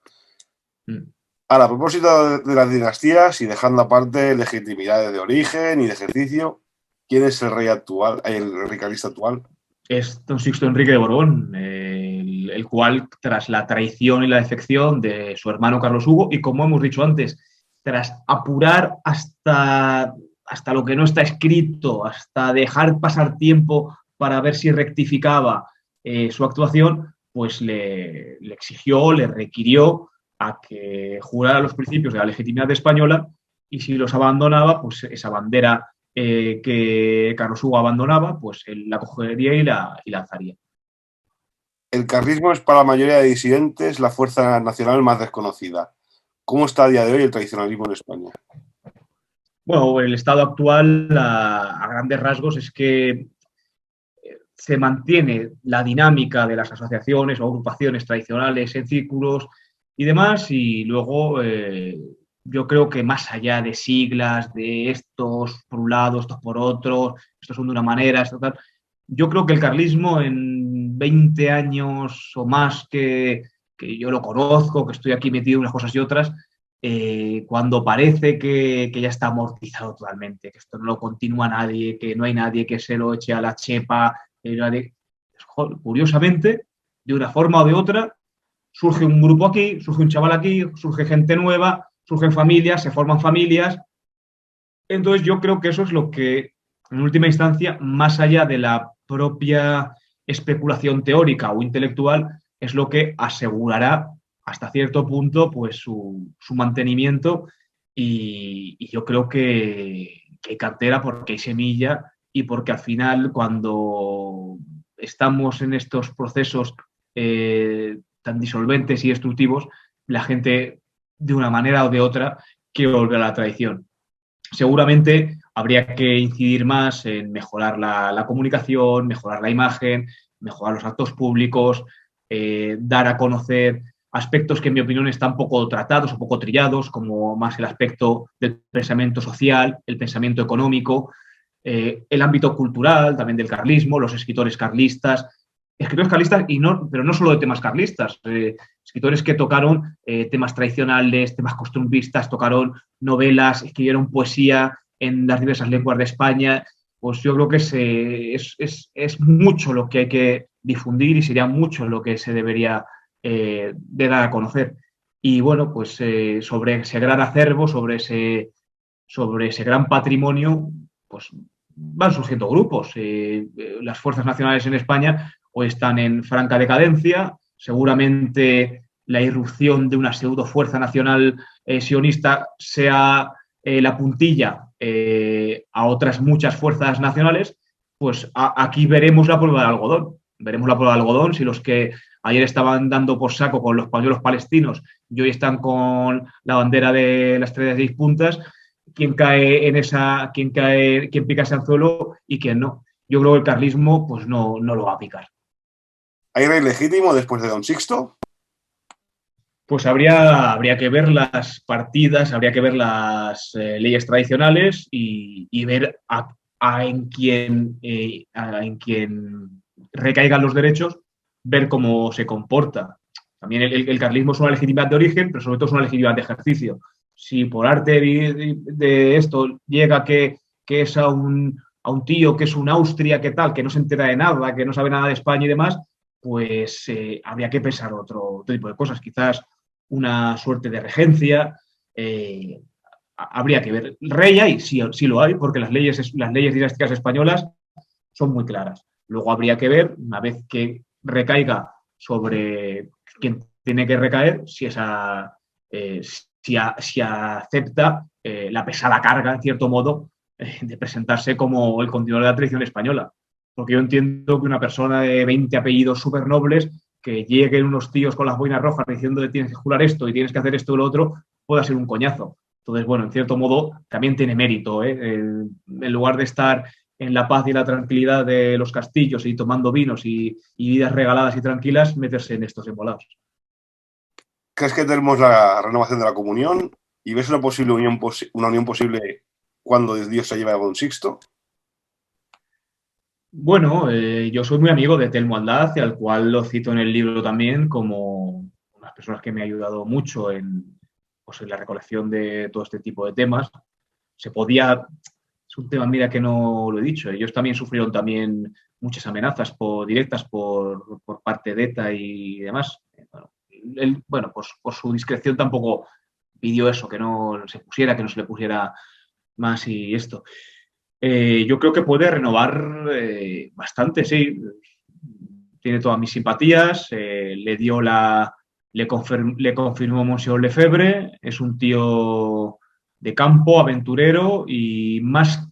Mm. Ahora, a propósito de las dinastías y dejando aparte legitimidades de origen y de ejercicio, ¿quién es el rey actual, el rey carlista actual? Es don Sixto Enrique de Borbón, el cual, tras la traición y la defección de su hermano Carlos Hugo, y como hemos dicho antes, tras apurar hasta lo que no está escrito, hasta dejar pasar tiempo para ver si rectificaba su actuación, pues le exigió, le requirió a que jurara los principios de la legitimidad española, y si los abandonaba, pues esa bandera que Carlos Hugo abandonaba, pues él la cogería y la alzaría. El carlismo es para la mayoría de disidentes la fuerza nacional más desconocida. ¿Cómo está a día de hoy el tradicionalismo en España? Bueno, el estado actual, a grandes rasgos, es que se mantiene la dinámica de las asociaciones o agrupaciones tradicionales en círculos y demás, y luego yo creo que más allá de siglas, de estos por un lado, estos por otro, estos son de una manera, esto tal, yo creo que el carlismo en 20 años o más que yo lo conozco, que estoy aquí metido en unas cosas y otras, cuando parece que ya está amortizado totalmente, que esto no lo continúa nadie, que no hay nadie que se lo eche a la chepa, curiosamente, de una forma o de otra, surge un grupo aquí, surge un chaval aquí, surge gente nueva, surgen familias, se forman familias. Entonces yo creo que eso es lo que, en última instancia, más allá de la propia especulación teórica o intelectual, es lo que asegurará hasta cierto punto pues su mantenimiento, y yo creo que hay cartera porque hay semilla y porque al final cuando estamos en estos procesos tan disolventes y destructivos, la gente de una manera o de otra quiere volver a la tradición. Seguramente habría que incidir más en mejorar la comunicación, mejorar la imagen, mejorar los actos públicos, dar a conocer aspectos que en mi opinión están poco tratados o poco trillados, como más el aspecto del pensamiento social, el pensamiento económico, el ámbito cultural también del carlismo, los escritores carlistas, pero no solo de temas carlistas, escritores que tocaron temas tradicionales, temas costumbristas, tocaron novelas, escribieron poesía en las diversas lenguas de España. Pues yo creo que es mucho lo que hay que difundir y sería mucho lo que se debería de dar a conocer. Y bueno, pues sobre ese gran acervo, sobre ese gran patrimonio, pues van surgiendo grupos. Las fuerzas nacionales en España hoy están en franca decadencia. Seguramente la irrupción de una pseudo fuerza nacional sionista sea la puntilla a otras muchas fuerzas nacionales. Pues aquí veremos la prueba del algodón. Veremos la prueba del algodón si los que ayer estaban dando por saco con los pañuelos palestinos y hoy están con la bandera de las 36 puntas, quién cae quién pica ese anzuelo y quién no. Yo creo que el carlismo pues no lo va a picar. ¿Hay rey legítimo después de don Sixto? Pues habría que ver las partidas, habría que ver las leyes tradicionales y ver en quién recaigan los derechos, ver cómo se comporta. también el carlismo es una legitimidad de origen, pero sobre todo es una legitimidad de ejercicio. Si por arte de esto llega que es a un tío que es un Austria, que tal, que no se entera de nada, que no sabe nada de España y demás, pues habría que pensar otro tipo de cosas. Quizás una suerte de regencia. Habría que ver. Rey hay, sí, sí lo hay, porque las leyes dinásticas españolas son muy claras. Luego habría que ver, una vez que recaiga sobre quien tiene que recaer, si acepta la pesada carga, en cierto modo, de presentarse como el continuador de la tradición española. Porque yo entiendo que una persona de 20 apellidos súper nobles, que lleguen unos tíos con las boinas rojas diciendo que tienes que jurar esto y tienes que hacer esto y lo otro, pueda ser un coñazo. Entonces, bueno, en cierto modo también tiene mérito, ¿eh? En lugar de estar en la paz y la tranquilidad de los castillos y tomando vinos y vidas regaladas y tranquilas, meterse en estos embolados. ¿Crees que tenemos la renovación de la comunión y ves una unión posible cuando Dios se lleva a Don Sixto? Bueno, yo soy muy amigo de Telmo Aldaz, al cual lo cito en el libro también como una de las personas que me ha ayudado mucho en la recolección de todo este tipo de temas. Es un tema, mira, que no lo he dicho. Ellos también sufrieron muchas amenazas directas por parte de ETA y demás. Él, por su discreción tampoco pidió eso, que no se pusiera, que no se le pusiera más y esto. Yo creo que puede renovar bastante, sí. Tiene todas mis simpatías. Le confirmó Monsieur Lefebvre. Es un tío de campo, aventurero y más.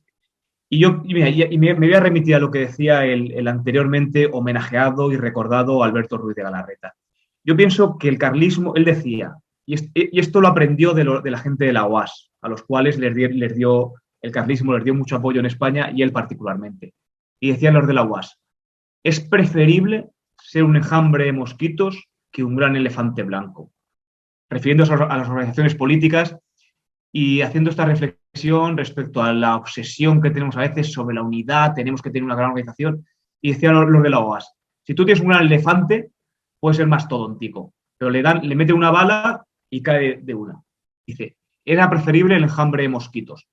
Me voy a remitir a lo que decía el anteriormente homenajeado y recordado Alberto Ruiz de Galarreta. Yo pienso que el carlismo, él decía, y esto lo aprendió de la gente de la UAS, a los cuales el carlismo les dio mucho apoyo en España y él particularmente. Y decían los de la UAS, es preferible ser un enjambre de mosquitos que un gran elefante blanco. Refiriéndose a las organizaciones políticas y haciendo esta reflexión respecto a la obsesión que tenemos a veces sobre la unidad, tenemos que tener una gran organización. Y decían los de la OAS, si tú tienes un gran elefante, puede ser mastodóntico, pero le mete una bala y cae de una. Dice, era preferible el enjambre de mosquitos,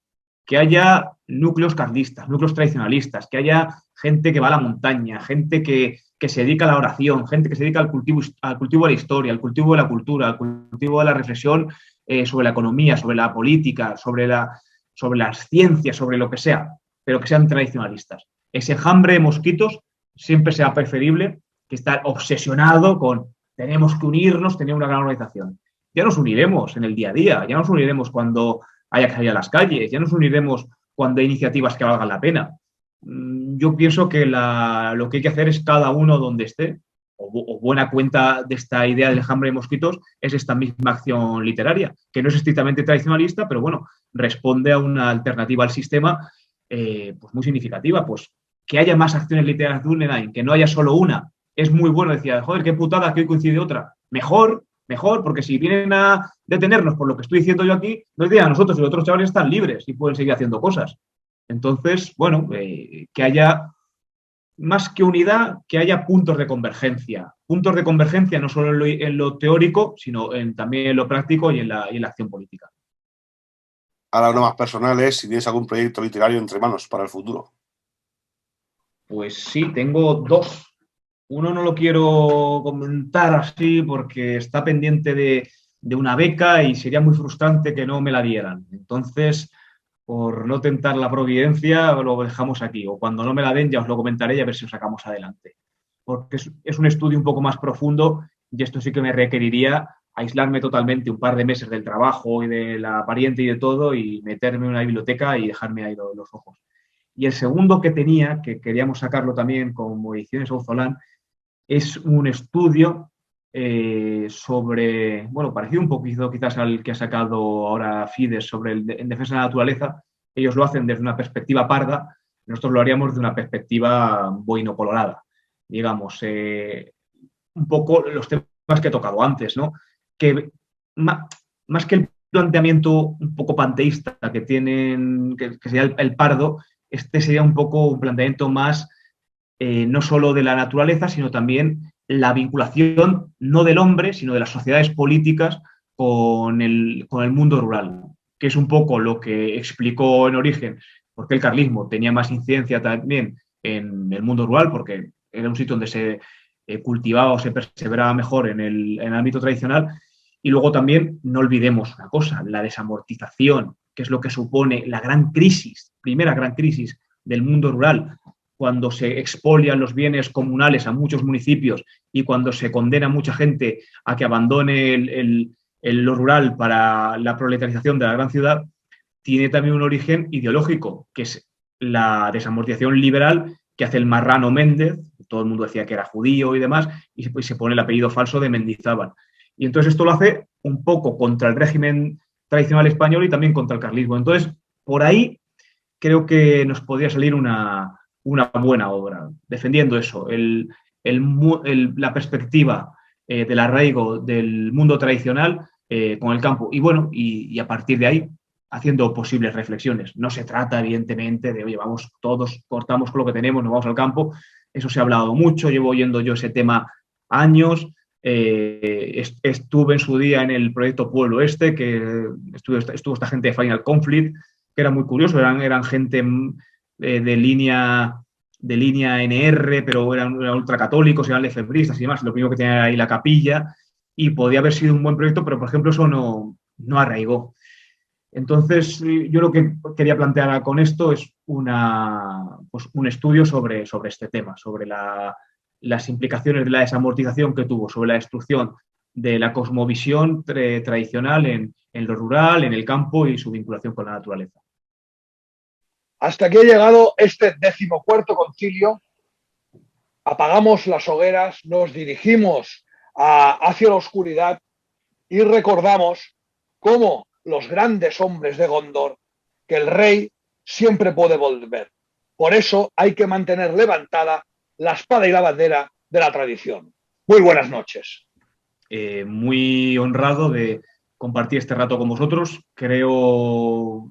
que haya núcleos carlistas, núcleos tradicionalistas, que haya gente que va a la montaña, gente que se dedica a la oración, gente que se dedica al cultivo de la historia, al cultivo de la cultura, al cultivo de la reflexión sobre la economía, sobre la política, sobre las ciencias, sobre lo que sea, pero que sean tradicionalistas. Ese enjambre de mosquitos siempre será preferible que estar obsesionado con tenemos que unirnos, tener una gran organización. Ya nos uniremos en el día a día, ya nos uniremos cuando haya que salir a las calles, ya nos uniremos cuando hay iniciativas que valgan la pena. Yo pienso que lo que hay que hacer es cada uno donde esté, o buena cuenta de esta idea del enjambre de mosquitos es esta misma acción literaria, que no es estrictamente tradicionalista, pero bueno, responde a una alternativa al sistema pues muy significativa, pues que haya más acciones literarias de Guggenheim, que no haya solo una. Es muy bueno, decía, joder, qué putada que hoy coincide otra. Mejor, porque si vienen a detenernos por lo que estoy diciendo yo aquí, nos dirán a nosotros y los otros chavales están libres y pueden seguir haciendo cosas. Entonces, bueno, que haya más que unidad, que haya puntos de convergencia. Puntos de convergencia no solo en lo teórico, sino también en lo práctico y en la acción política. Ahora, uno más personal es si tienes algún proyecto literario entre manos para el futuro. Pues sí, tengo dos. Uno no lo quiero comentar así porque está pendiente de una beca y sería muy frustrante que no me la dieran. Entonces, por no tentar la providencia, lo dejamos aquí. O cuando no me la den ya os lo comentaré y a ver si lo sacamos adelante. Porque es un estudio un poco más profundo y esto sí que me requeriría aislarme totalmente un par de meses del trabajo y de la pariente y de todo y meterme en una biblioteca y dejarme ahí los ojos. Y el segundo que tenía, que queríamos sacarlo también como Ediciones Auzolán, es un estudio sobre, bueno, parecido un poquito quizás al que ha sacado ahora Fides sobre en defensa de la naturaleza. Ellos lo hacen desde una perspectiva parda, nosotros lo haríamos desde una perspectiva boino-colorada. Digamos, un poco los temas que he tocado antes, ¿no? Que más que el planteamiento un poco panteísta que tienen, que sería el pardo, este sería un poco un planteamiento más no solo de la naturaleza, sino también la vinculación no del hombre, sino de las sociedades políticas con el mundo rural, que es un poco lo que explicó en origen porque el carlismo tenía más incidencia también en el mundo rural, porque era un sitio donde se cultivaba o se perseveraba mejor en el ámbito tradicional. Y luego también no olvidemos una cosa, la desamortización, que es lo que supone la gran crisis, primera gran crisis del mundo rural, cuando se expolian los bienes comunales a muchos municipios y cuando se condena a mucha gente a que abandone lo rural para la proletarización de la gran ciudad, tiene también un origen ideológico, que es la desamortización liberal que hace el marrano Méndez, todo el mundo decía que era judío y demás, y se pone el apellido falso de Mendizábal. Y entonces esto lo hace un poco contra el régimen tradicional español y también contra el carlismo. Entonces, por ahí creo que nos podría salir una buena obra, defendiendo eso, la perspectiva del arraigo del mundo tradicional con el campo. Y bueno, y a partir de ahí, haciendo posibles reflexiones. No se trata, evidentemente, de, oye, vamos todos, cortamos con lo que tenemos, nos vamos al campo. Eso se ha hablado mucho, llevo oyendo yo ese tema años. Estuve en su día en el proyecto Pueblo Este, que estuvo esta gente de Final Conflict, que era muy curioso, eran gente de línea NR, pero eran ultracatólicos, eran lefebristas y demás. Lo primero que tenía era ahí la capilla, y podía haber sido un buen proyecto, pero por ejemplo eso no arraigó. Entonces, yo lo que quería plantear con esto es un estudio sobre este tema, sobre las implicaciones de la desamortización que tuvo, sobre la destrucción de la cosmovisión tradicional en lo rural, en el campo y su vinculación con la naturaleza. Hasta aquí ha llegado este 14º concilio. Apagamos las hogueras, nos dirigimos hacia la oscuridad y recordamos cómo los grandes hombres de Gondor, que el rey siempre puede volver. Por eso hay que mantener levantada la espada y la bandera de la tradición. Muy buenas noches. Muy honrado de compartir este rato con vosotros. Creo,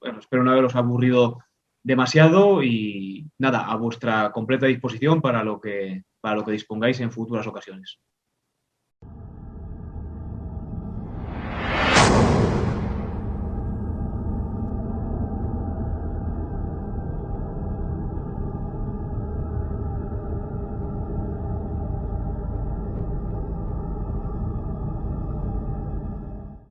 bueno, espero no haberos aburrido demasiado y nada, a vuestra completa disposición para lo que dispongáis en futuras ocasiones.